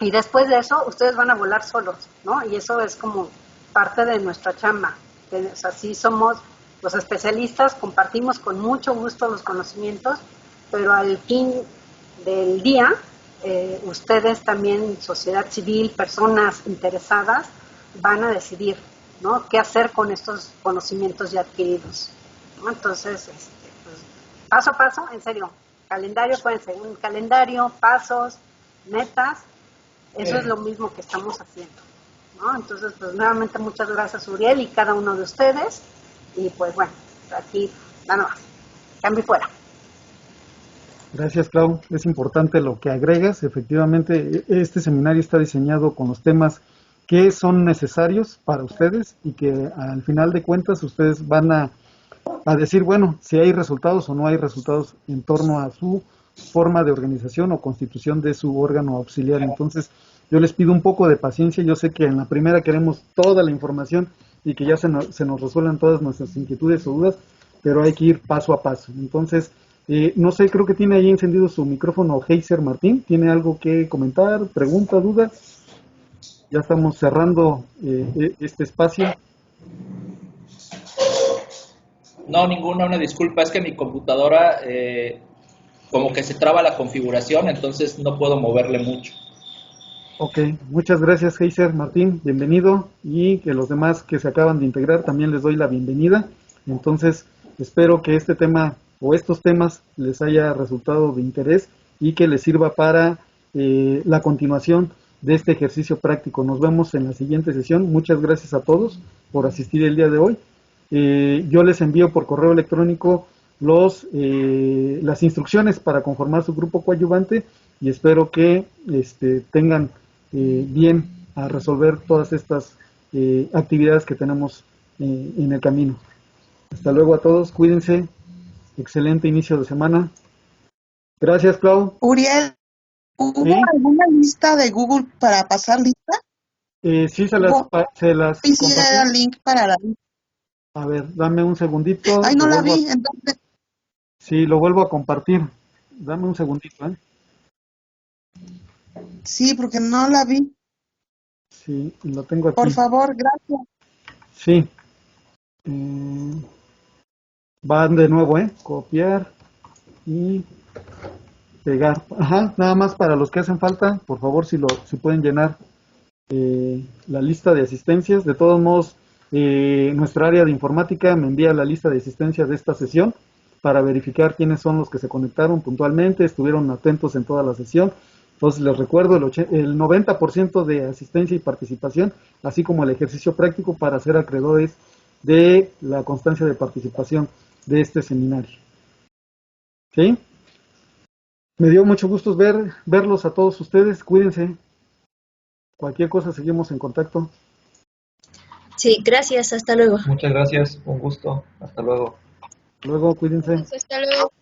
y después de eso ustedes van a volar solos, ¿no? Y eso es como parte de nuestra chamba. O sea, sí somos los especialistas, compartimos con mucho gusto los conocimientos, pero al fin del día, ustedes también, sociedad civil, personas interesadas, van a decidir, ¿no?, qué hacer con estos conocimientos ya adquiridos, ¿no? Entonces, pues, paso a paso, en serio, calendario, pueden ser un calendario, pasos, metas, eso es lo mismo que estamos haciendo, ¿no? Entonces, pues nuevamente muchas gracias, Uriel, y cada uno de ustedes, y pues bueno, aquí, nada más, cambio fuera. Gracias, Clau. Es importante lo que agregas. Efectivamente, este seminario está diseñado con los temas que son necesarios para ustedes y que al final de cuentas ustedes van a decir, bueno, si hay resultados o no hay resultados en torno a su forma de organización o constitución de su órgano auxiliar. Entonces, yo les pido un poco de paciencia. Yo sé que en la primera queremos toda la información y que ya se nos resuelvan todas nuestras inquietudes o dudas, pero hay que ir paso a paso. Entonces, no sé, creo que tiene ahí encendido su micrófono Heiser Martín. ¿Tiene algo que comentar, pregunta, duda? Ya estamos cerrando este espacio. No, ninguna, una disculpa, es que mi computadora como que se traba la configuración, entonces no puedo moverle mucho. Ok, muchas gracias, Heiser Martín, bienvenido, y que los demás que se acaban de integrar también les doy la bienvenida. Entonces, espero que este tema o estos temas les haya resultado de interés y que les sirva para la continuación de este ejercicio práctico. Nos vemos en la siguiente sesión. Muchas gracias a todos por asistir el día de hoy. Yo les envío por correo electrónico las instrucciones para conformar su grupo coadyuvante y espero que tengan bien a resolver todas estas actividades que tenemos en el camino. Hasta luego a todos, cuídense. Excelente inicio de semana. Gracias, Clau. Uriel, ¿hubo alguna lista de Google para pasar lista? Sí, se las compartí. El link para la lista. A ver, dame un segundito. Ay, no la vi, entonces. Sí, lo vuelvo a compartir. Dame un segundito, ¿eh? Sí, porque no la vi. Sí, lo tengo aquí. Por favor, gracias. Sí. Van de nuevo, copiar y pegar. Ajá, nada más para los que hacen falta, por favor, si pueden llenar la lista de asistencias. De todos modos, nuestra área de informática me envía la lista de asistencias de esta sesión para verificar quiénes son los que se conectaron puntualmente, estuvieron atentos en toda la sesión. Entonces les recuerdo el 90% de asistencia y participación, así como el ejercicio práctico para ser acreedores de la constancia de participación de este seminario. ¿Sí? Me dio mucho gusto verlos a todos ustedes. Cuídense. Cualquier cosa seguimos en contacto. Sí, gracias, hasta luego. Muchas gracias, un gusto. Hasta luego. Luego, cuídense. Hasta luego.